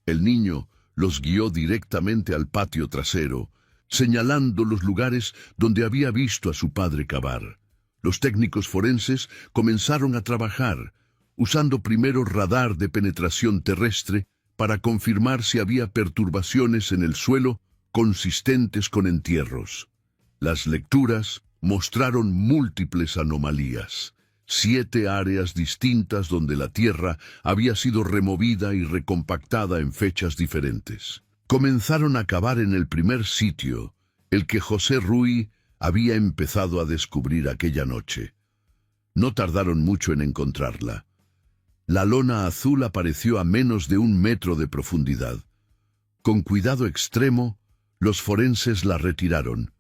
El niño los guió directamente al patio trasero, señalando los lugares donde había visto a su padre cavar. Los técnicos forenses comenzaron a trabajar, usando primero radar de penetración terrestre para confirmar si había perturbaciones en el suelo consistentes con entierros. Las lecturas mostraron múltiples anomalías. 7 áreas distintas donde la tierra había sido removida y recompactada en fechas diferentes. Comenzaron a cavar en el primer sitio, el que José Ruy había empezado a descubrir aquella noche. No tardaron mucho en encontrarla. La lona azul apareció a menos de 1 metro de profundidad. Con cuidado extremo, los forenses la retiraron,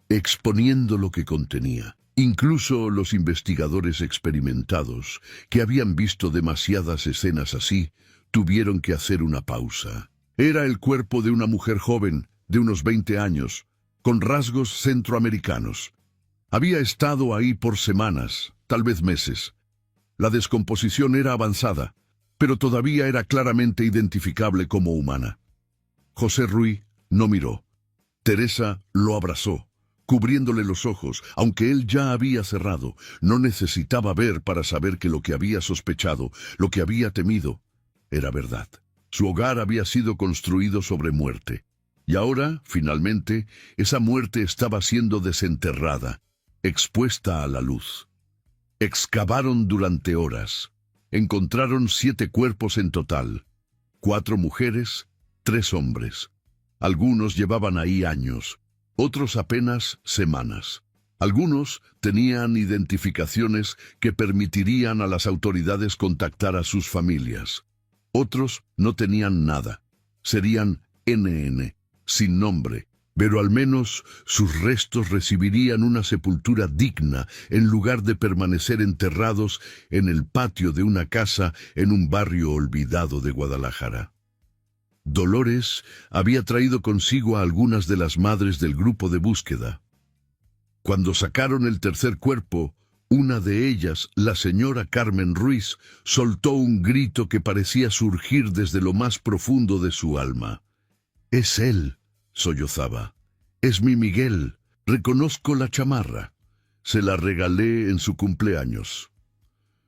exponiendo lo que contenía. Incluso los investigadores experimentados, que habían visto demasiadas escenas así, tuvieron que hacer una pausa. Era el cuerpo de una mujer joven, de unos 20 años, con rasgos centroamericanos. Había estado ahí por semanas, tal vez meses. La descomposición era avanzada, pero todavía era claramente identificable como humana. José Ruy no miró. Teresa lo abrazó, cubriéndole los ojos, aunque él ya había cerrado. No necesitaba ver para saber que lo que había sospechado, lo que había temido, era verdad. Su hogar había sido construido sobre muerte. Y ahora, finalmente, esa muerte estaba siendo desenterrada, expuesta a la luz. Excavaron durante horas. Encontraron 7 cuerpos en total. 4 mujeres, 3 hombres. Algunos llevaban ahí años, otros apenas semanas. Algunos tenían identificaciones que permitirían a las autoridades contactar a sus familias. Otros no tenían nada. Serían NN, sin nombre, pero al menos sus restos recibirían una sepultura digna en lugar de permanecer enterrados en el patio de una casa en un barrio olvidado de Guadalajara. Dolores había traído consigo a algunas de las madres del grupo de búsqueda. Cuando sacaron el tercer cuerpo, Una de ellas, la señora Carmen Ruiz, soltó un grito que parecía surgir desde lo más profundo de su alma. «Es él», sollozaba. «Es mi Miguel. Reconozco la chamarra. Se la regalé en su cumpleaños».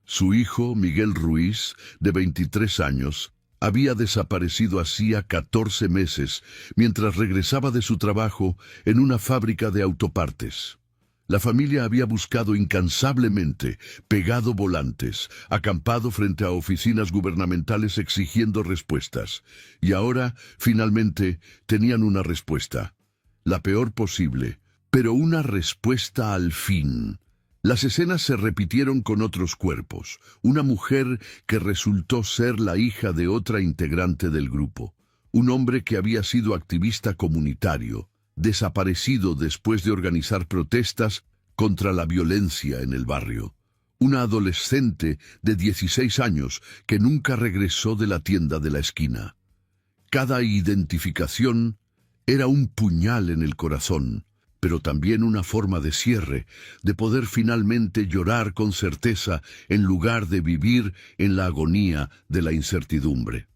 Su hijo, Miguel Ruiz, de 23 años, había desaparecido hacía 14 meses, mientras regresaba de su trabajo en una fábrica de autopartes. La familia había buscado incansablemente, pegado volantes, acampado frente a oficinas gubernamentales exigiendo respuestas. Y ahora, finalmente, tenían una respuesta. La peor posible, pero una respuesta al fin. Las escenas se repitieron con otros cuerpos. Una mujer que resultó ser la hija de otra integrante del grupo. Un hombre que había sido activista comunitario, desaparecido después de organizar protestas contra la violencia en el barrio. Una adolescente de 16 años que nunca regresó de la tienda de la esquina. Cada identificación era un puñal en el corazón, pero también una forma de cierre, de poder finalmente llorar con certeza en lugar de vivir en la agonía de la incertidumbre.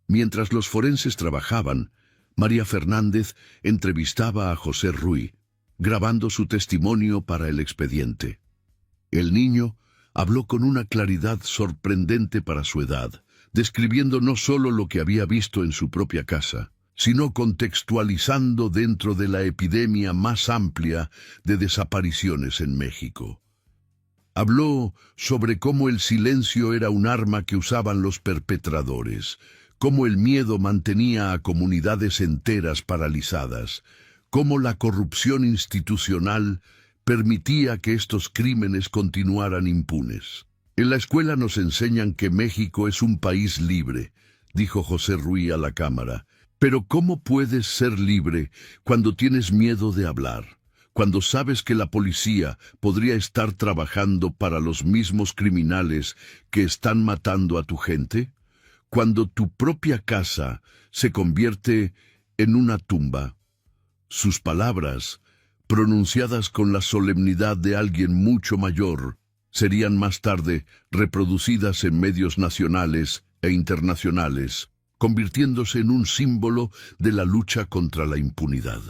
Mientras los forenses trabajaban, María Fernández entrevistaba a José Ruy, grabando su testimonio para el expediente. El niño habló con una claridad sorprendente para su edad, describiendo no solo lo que había visto en su propia casa, sino contextualizando dentro de la epidemia más amplia de desapariciones en México. Habló sobre cómo el silencio era un arma que usaban los perpetradores, cómo el miedo mantenía a comunidades enteras paralizadas, cómo la corrupción institucional permitía que estos crímenes continuaran impunes. En la escuela nos enseñan que México es un país libre, dijo José Ruy a la cámara. Pero ¿cómo puedes ser libre cuando tienes miedo de hablar? Cuando sabes que la policía podría estar trabajando para los mismos criminales que están matando a tu gente? Cuando tu propia casa se convierte en una tumba. Sus palabras, pronunciadas con la solemnidad de alguien mucho mayor, serían más tarde reproducidas en medios nacionales e internacionales, convirtiéndose en un símbolo de la lucha contra la impunidad.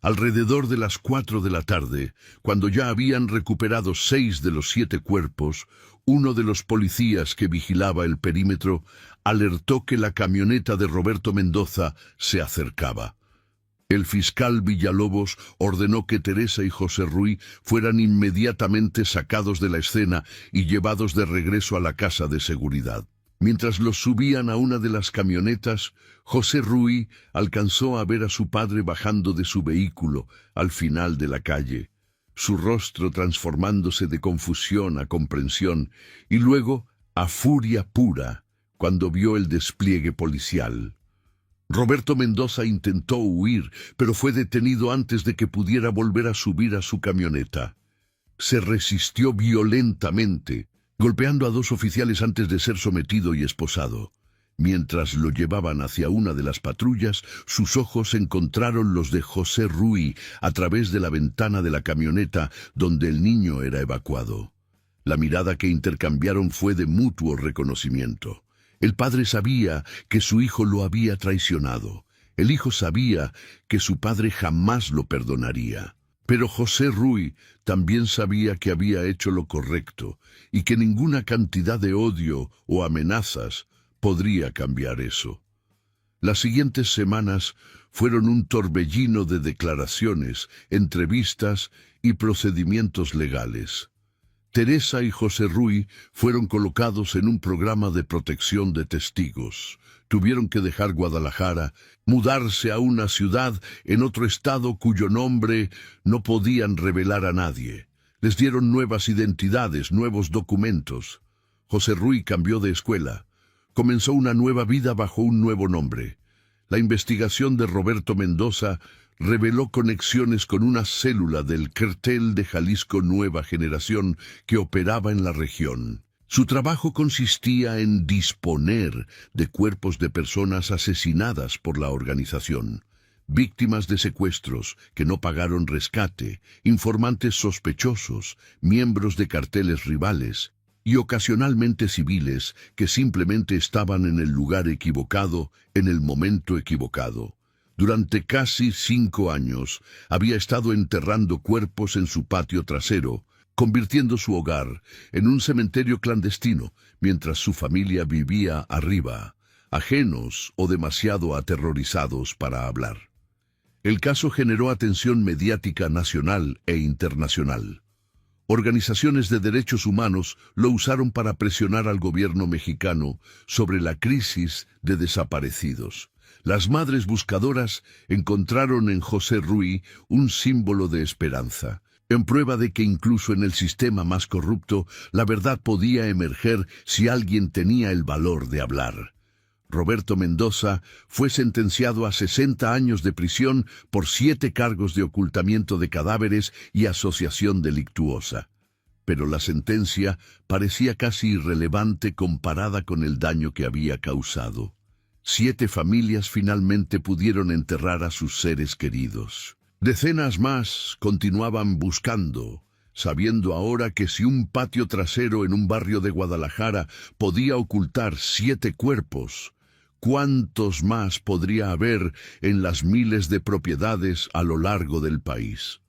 Alrededor de las 4 de la tarde, cuando ya habían recuperado 6 de los 7 cuerpos, uno de los policías que vigilaba el perímetro alertó que la camioneta de Roberto Mendoza se acercaba. El fiscal Villalobos ordenó que Teresa y José Ruy fueran inmediatamente sacados de la escena y llevados de regreso a la casa de seguridad. Mientras los subían a una de las camionetas, José Ruy alcanzó a ver a su padre bajando de su vehículo al final de la calle, su rostro transformándose de confusión a comprensión y luego a furia pura cuando vio el despliegue policial. Roberto Mendoza intentó huir, pero fue detenido antes de que pudiera volver a subir a su camioneta. Se resistió violentamente, golpeando a 2 oficiales antes de ser sometido y esposado. Mientras lo llevaban hacia una de las patrullas, sus ojos encontraron los de José Ruy a través de la ventana de la camioneta donde el niño era evacuado. La mirada que intercambiaron fue de mutuo reconocimiento. El padre sabía que su hijo lo había traicionado. El hijo sabía que su padre jamás lo perdonaría. Pero José Ruy también sabía que había hecho lo correcto y que ninguna cantidad de odio o amenazas podría cambiar eso. Las siguientes semanas fueron un torbellino de declaraciones, entrevistas y procedimientos legales. Teresa y José Ruy fueron colocados en un programa de protección de testigos. Tuvieron que dejar Guadalajara, mudarse a una ciudad en otro estado cuyo nombre no podían revelar a nadie. Les dieron nuevas identidades, nuevos documentos. José Ruy cambió de escuela. Comenzó una nueva vida bajo un nuevo nombre. La investigación de Roberto Mendoza reveló conexiones con una célula del Cártel de Jalisco Nueva Generación que operaba en la región. Su trabajo consistía en disponer de cuerpos de personas asesinadas por la organización. víctimas de secuestros que no pagaron rescate, informantes sospechosos, miembros de carteles rivales y ocasionalmente civiles que simplemente estaban en el lugar equivocado, en el momento equivocado. Durante casi 5 años había estado enterrando cuerpos en su patio trasero, convirtiendo su hogar en un cementerio clandestino, mientras su familia vivía arriba, ajenos o demasiado aterrorizados para hablar. El caso generó atención mediática nacional e internacional. Organizaciones de derechos humanos lo usaron para presionar al gobierno mexicano sobre la crisis de desaparecidos. Las madres buscadoras encontraron en José Ruy un símbolo de esperanza, en prueba de que incluso en el sistema más corrupto, la verdad podía emerger si alguien tenía el valor de hablar. Roberto Mendoza fue sentenciado a 60 años de prisión por 7 cargos de ocultamiento de cadáveres y asociación delictuosa. Pero la sentencia parecía casi irrelevante comparada con el daño que había causado. 7 familias finalmente pudieron enterrar a sus seres queridos. Decenas más continuaban buscando, sabiendo ahora que si un patio trasero en un barrio de Guadalajara podía ocultar 7 cuerpos, ¿cuántos más podría haber en las miles de propiedades a lo largo del país?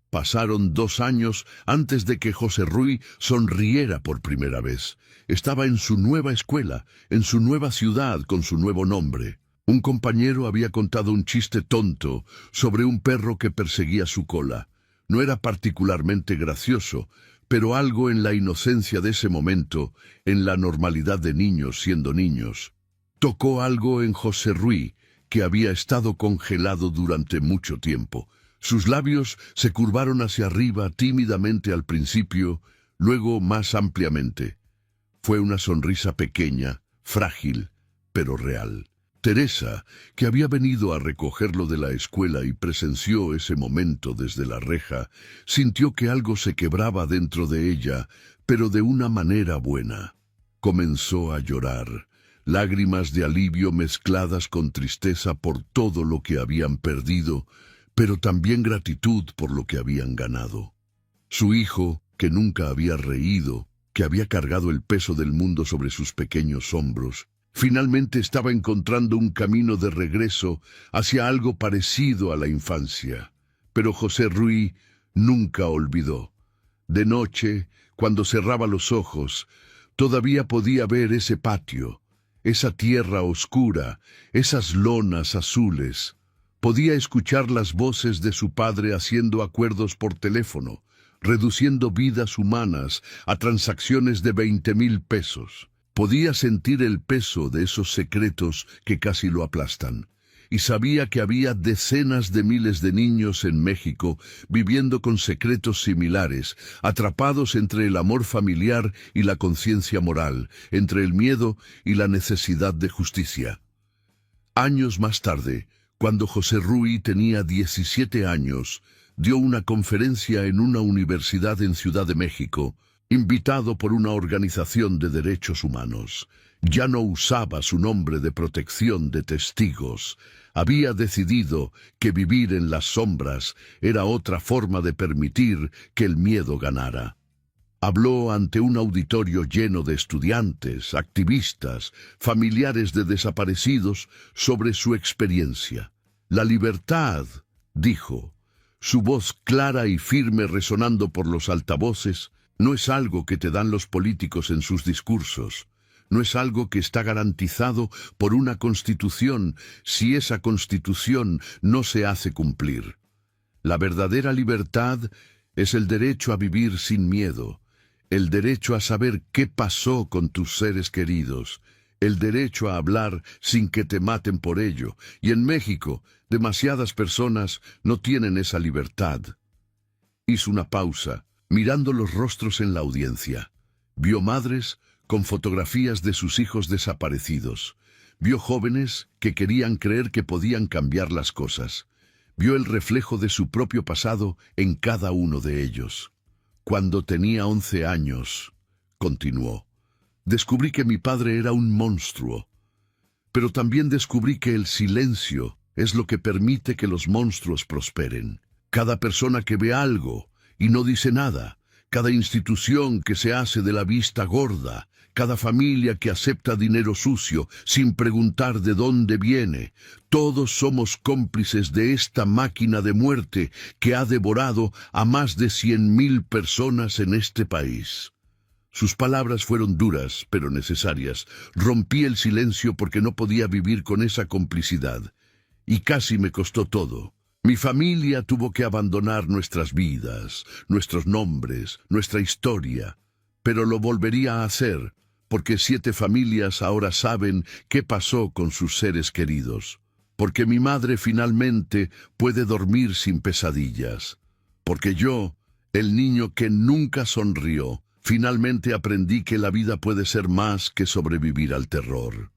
Pasaron 2 años antes de que José Ruy sonriera por primera vez. Estaba en su nueva escuela, en su nueva ciudad con su nuevo nombre. Un compañero había contado un chiste tonto sobre un perro que perseguía su cola. No era particularmente gracioso, pero algo en la inocencia de ese momento, en la normalidad de niños siendo niños, tocó algo en José Ruy, que había estado congelado durante mucho tiempo. Sus labios se curvaron hacia arriba tímidamente al principio, luego más ampliamente. Fue una sonrisa pequeña, frágil, pero real. Teresa, que había venido a recogerlo de la escuela y presenció ese momento desde la reja, sintió que algo se quebraba dentro de ella, pero de una manera buena. Comenzó a llorar, lágrimas de alivio mezcladas con tristeza por todo lo que habían perdido, pero también gratitud por lo que habían ganado. Su hijo, que nunca había reído, que había cargado el peso del mundo sobre sus pequeños hombros, finalmente estaba encontrando un camino de regreso hacia algo parecido a la infancia. Pero José Ruy nunca olvidó. De noche, cuando cerraba los ojos, todavía podía ver ese patio, esa tierra oscura, esas lonas azules. Podía escuchar las voces de su padre haciendo acuerdos por teléfono, reduciendo vidas humanas a transacciones de 20,000 pesos. Podía sentir el peso de esos secretos que casi lo aplastan. Y sabía que había decenas de miles de niños en México viviendo con secretos similares, atrapados entre el amor familiar y la conciencia moral, entre el miedo y la necesidad de justicia. Años más tarde, cuando José Ruy tenía 17 años, dio una conferencia en una universidad en Ciudad de México, invitado por una organización de derechos humanos. Ya no usaba su nombre de protección de testigos. Había decidido que vivir en las sombras era otra forma de permitir que el miedo ganara. Habló ante un auditorio lleno de estudiantes, activistas, familiares de desaparecidos sobre su experiencia. La libertad, dijo, su voz clara y firme resonando por los altavoces, no es algo que te dan los políticos en sus discursos. No es algo que está garantizado por una constitución si esa constitución no se hace cumplir. La verdadera libertad es el derecho a vivir sin miedo, el derecho a saber qué pasó con tus seres queridos, el derecho a hablar sin que te maten por ello. Y en México, demasiadas personas no tienen esa libertad. Hizo una pausa, mirando los rostros en la audiencia. Vio madres con fotografías de sus hijos desaparecidos. Vio jóvenes que querían creer que podían cambiar las cosas. Vio el reflejo de su propio pasado en cada uno de ellos. Cuando tenía 11 años, continuó, descubrí que mi padre era un monstruo, pero también descubrí que el silencio es lo que permite que los monstruos prosperen. Cada persona que ve algo y no dice nada, cada institución que se hace de la vista gorda, cada familia que acepta dinero sucio sin preguntar de dónde viene, todos somos cómplices de esta máquina de muerte que ha devorado a más de 100.000 personas en este país. Sus palabras fueron duras, pero necesarias. Rompí el silencio porque no podía vivir con esa complicidad. Y casi me costó todo. Mi familia tuvo que abandonar nuestras vidas, nuestros nombres, nuestra historia. Pero lo volvería a hacer, porque 7 familias ahora saben qué pasó con sus seres queridos. Porque mi madre finalmente puede dormir sin pesadillas. Porque yo, el niño que nunca sonrió, finalmente aprendí que la vida puede ser más que sobrevivir al terror.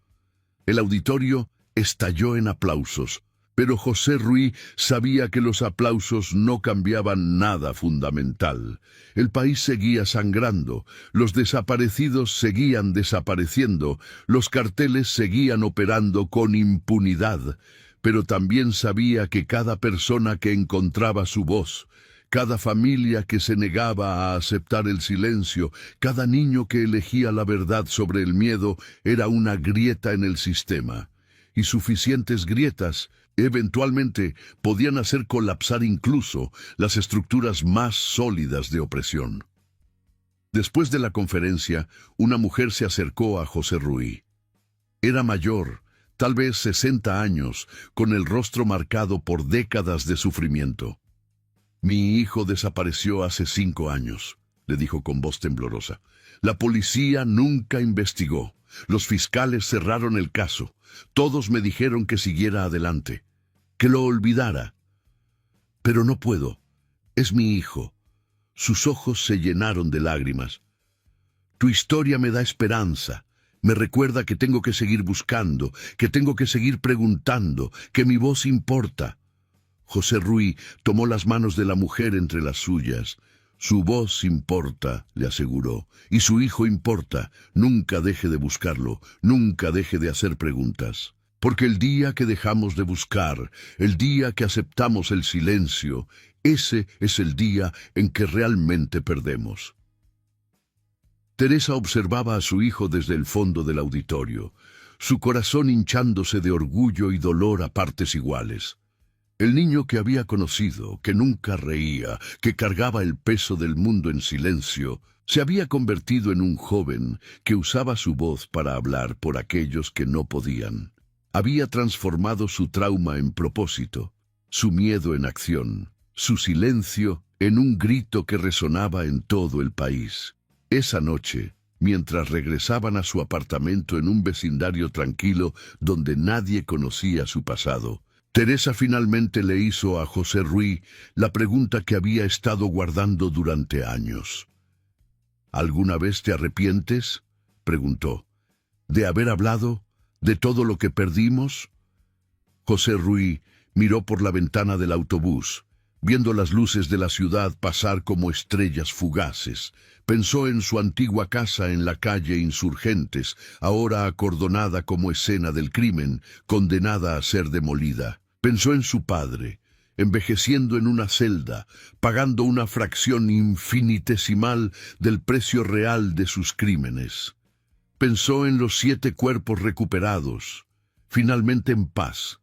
El auditorio estalló en aplausos, pero José Ruy sabía que los aplausos no cambiaban nada fundamental. El país seguía sangrando, los desaparecidos seguían desapareciendo, los carteles seguían operando con impunidad, pero también sabía que cada persona que encontraba su voz, cada familia que se negaba a aceptar el silencio, cada niño que elegía la verdad sobre el miedo, era una grieta en el sistema. Y suficientes grietas, eventualmente, podían hacer colapsar incluso las estructuras más sólidas de opresión. Después de la conferencia, una mujer se acercó a José Ruy. Era mayor, tal vez 60 años, con el rostro marcado por décadas de sufrimiento. «Mi hijo desapareció hace 5 años», le dijo con voz temblorosa. «La policía nunca investigó. Los fiscales cerraron el caso. Todos me dijeron que siguiera adelante, que lo olvidara. Pero no puedo. Es mi hijo». Sus ojos se llenaron de lágrimas. «Tu historia me da esperanza. Me recuerda que tengo que seguir buscando, que tengo que seguir preguntando, que mi voz importa». José Ruy tomó las manos de la mujer entre las suyas. «Su voz importa», le aseguró, «y su hijo importa. Nunca deje de buscarlo, nunca deje de hacer preguntas. Porque el día que dejamos de buscar, el día que aceptamos el silencio, ese es el día en que realmente perdemos». Teresa observaba a su hijo desde el fondo del auditorio, su corazón hinchándose de orgullo y dolor a partes iguales. El niño que había conocido, que nunca reía, que cargaba el peso del mundo en silencio, se había convertido en un joven que usaba su voz para hablar por aquellos que no podían. Había transformado su trauma en propósito, su miedo en acción, su silencio en un grito que resonaba en todo el país. Esa noche, mientras regresaban a su apartamento en un vecindario tranquilo donde nadie conocía su pasado, Teresa finalmente le hizo a José Ruy la pregunta que había estado guardando durante años. «¿Alguna vez te arrepientes?», preguntó, «de haber hablado, de todo lo que perdimos». José Ruy miró por la ventana del autobús, viendo las luces de la ciudad pasar como estrellas fugaces. Pensó en su antigua casa en la calle Insurgentes, ahora acordonada como escena del crimen, condenada a ser demolida. Pensó en su padre, envejeciendo en una celda, pagando una fracción infinitesimal del precio real de sus crímenes. Pensó en los 7 cuerpos recuperados, finalmente en paz,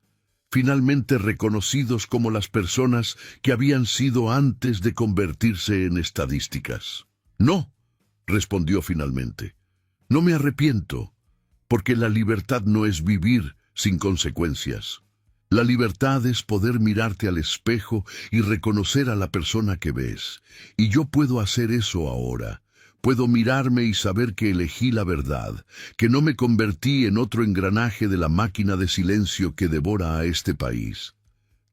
finalmente reconocidos como las personas que habían sido antes de convertirse en estadísticas. «No», respondió finalmente, «no me arrepiento, porque la libertad no es vivir sin consecuencias. La libertad es poder mirarte al espejo y reconocer a la persona que ves. Y yo puedo hacer eso ahora. Puedo mirarme y saber que elegí la verdad, que no me convertí en otro engranaje de la máquina de silencio que devora a este país».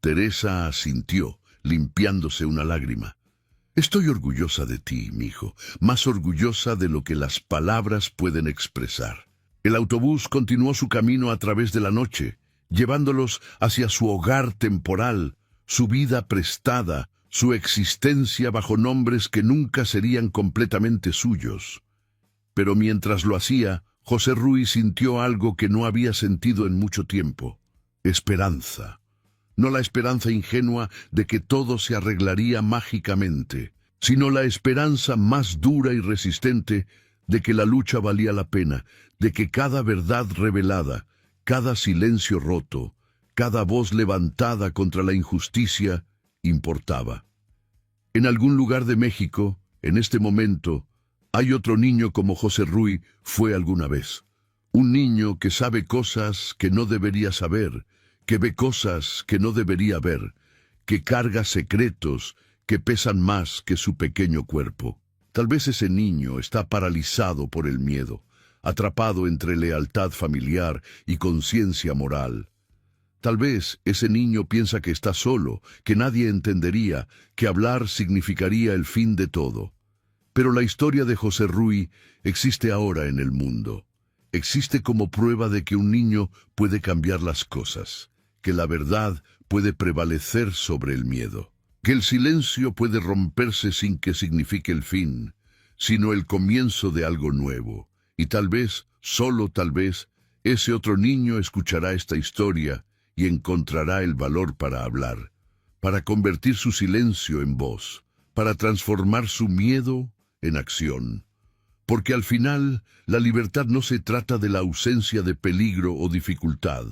Teresa asintió, limpiándose una lágrima. «Estoy orgullosa de ti, mijo, más orgullosa de lo que las palabras pueden expresar». El autobús continuó su camino a través de la noche, llevándolos hacia su hogar temporal, su vida prestada, su existencia bajo nombres que nunca serían completamente suyos. Pero mientras lo hacía, José Ruy sintió algo que no había sentido en mucho tiempo: esperanza. no la esperanza ingenua de que todo se arreglaría mágicamente, sino la esperanza más dura y resistente de que la lucha valía la pena, de que cada verdad revelada, cada silencio roto, cada voz levantada contra la injusticia, importaba. En algún lugar de México, en este momento, hay otro niño como José Ruy fue alguna vez. Un niño que sabe cosas que no debería saber, que ve cosas que no debería ver, que carga secretos que pesan más que su pequeño cuerpo. Tal vez ese niño está paralizado por el miedo, atrapado entre lealtad familiar y conciencia moral. Tal vez ese niño piensa que está solo, que nadie entendería, que hablar significaría el fin de todo. Pero la historia de José Ruy existe ahora en el mundo. Existe como prueba de que un niño puede cambiar las cosas, que la verdad puede prevalecer sobre el miedo, que el silencio puede romperse sin que signifique el fin, sino el comienzo de algo nuevo. Y tal vez, solo tal vez, ese otro niño escuchará esta historia y encontrará el valor para hablar, para convertir su silencio en voz, para transformar su miedo en acción. Porque al final, la libertad no se trata de la ausencia de peligro o dificultad.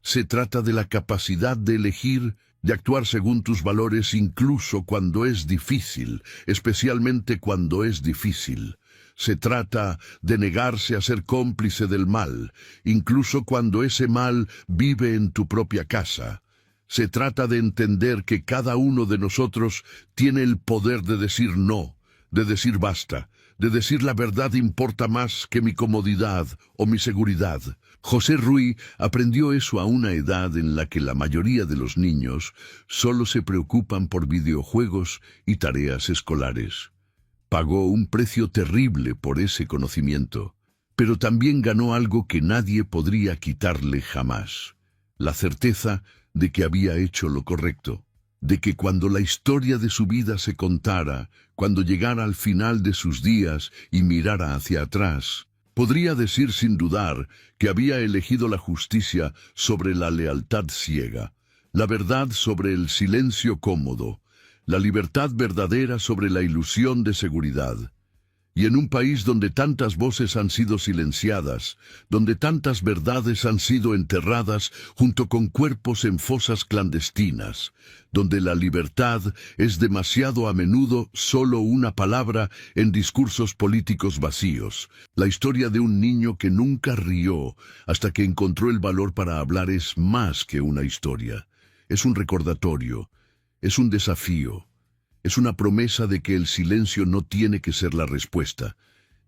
Se trata de la capacidad de elegir, de actuar según tus valores incluso cuando es difícil, especialmente cuando es difícil. Se trata de negarse a ser cómplice del mal, incluso cuando ese mal vive en tu propia casa. Se trata de entender que cada uno de nosotros tiene el poder de decir no, de decir basta, de decir la verdad importa más que mi comodidad o mi seguridad. José Ruy aprendió eso a una edad en la que la mayoría de los niños solo se preocupan por videojuegos y tareas escolares. Pagó un precio terrible por ese conocimiento, pero también ganó algo que nadie podría quitarle jamás: la certeza de que había hecho lo correcto, de que cuando la historia de su vida se contara, cuando llegara al final de sus días y mirara hacia atrás, podría decir sin dudar que había elegido la justicia sobre la lealtad ciega, la verdad sobre el silencio cómodo, la libertad verdadera sobre la ilusión de seguridad. Y en un país donde tantas voces han sido silenciadas, donde tantas verdades han sido enterradas junto con cuerpos en fosas clandestinas, donde la libertad es demasiado a menudo solo una palabra en discursos políticos vacíos, la historia de un niño que nunca rió hasta que encontró el valor para hablar es más que una historia. Es un recordatorio, es un desafío. Es una promesa de que el silencio no tiene que ser la respuesta,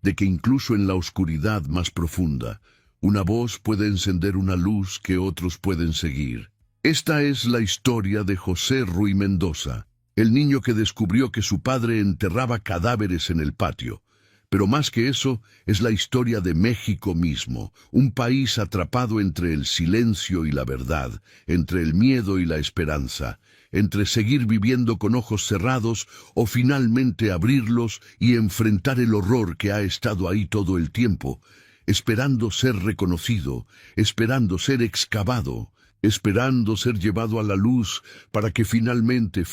de que incluso en la oscuridad más profunda, una voz puede encender una luz que otros pueden seguir. Esta es la historia de José Ruy Mendoza, el niño que descubrió que su padre enterraba cadáveres en el patio. Pero más que eso, es la historia de México mismo, un país atrapado entre el silencio y la verdad, entre el miedo y la esperanza, entre seguir viviendo con ojos cerrados o finalmente abrirlos y enfrentar el horror que ha estado ahí todo el tiempo, esperando ser reconocido, esperando ser excavado, esperando ser llevado a la luz para que finalmente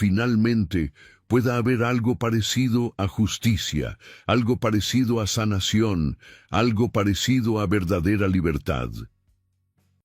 pueda haber algo parecido a justicia, algo parecido a sanación, algo parecido a verdadera libertad.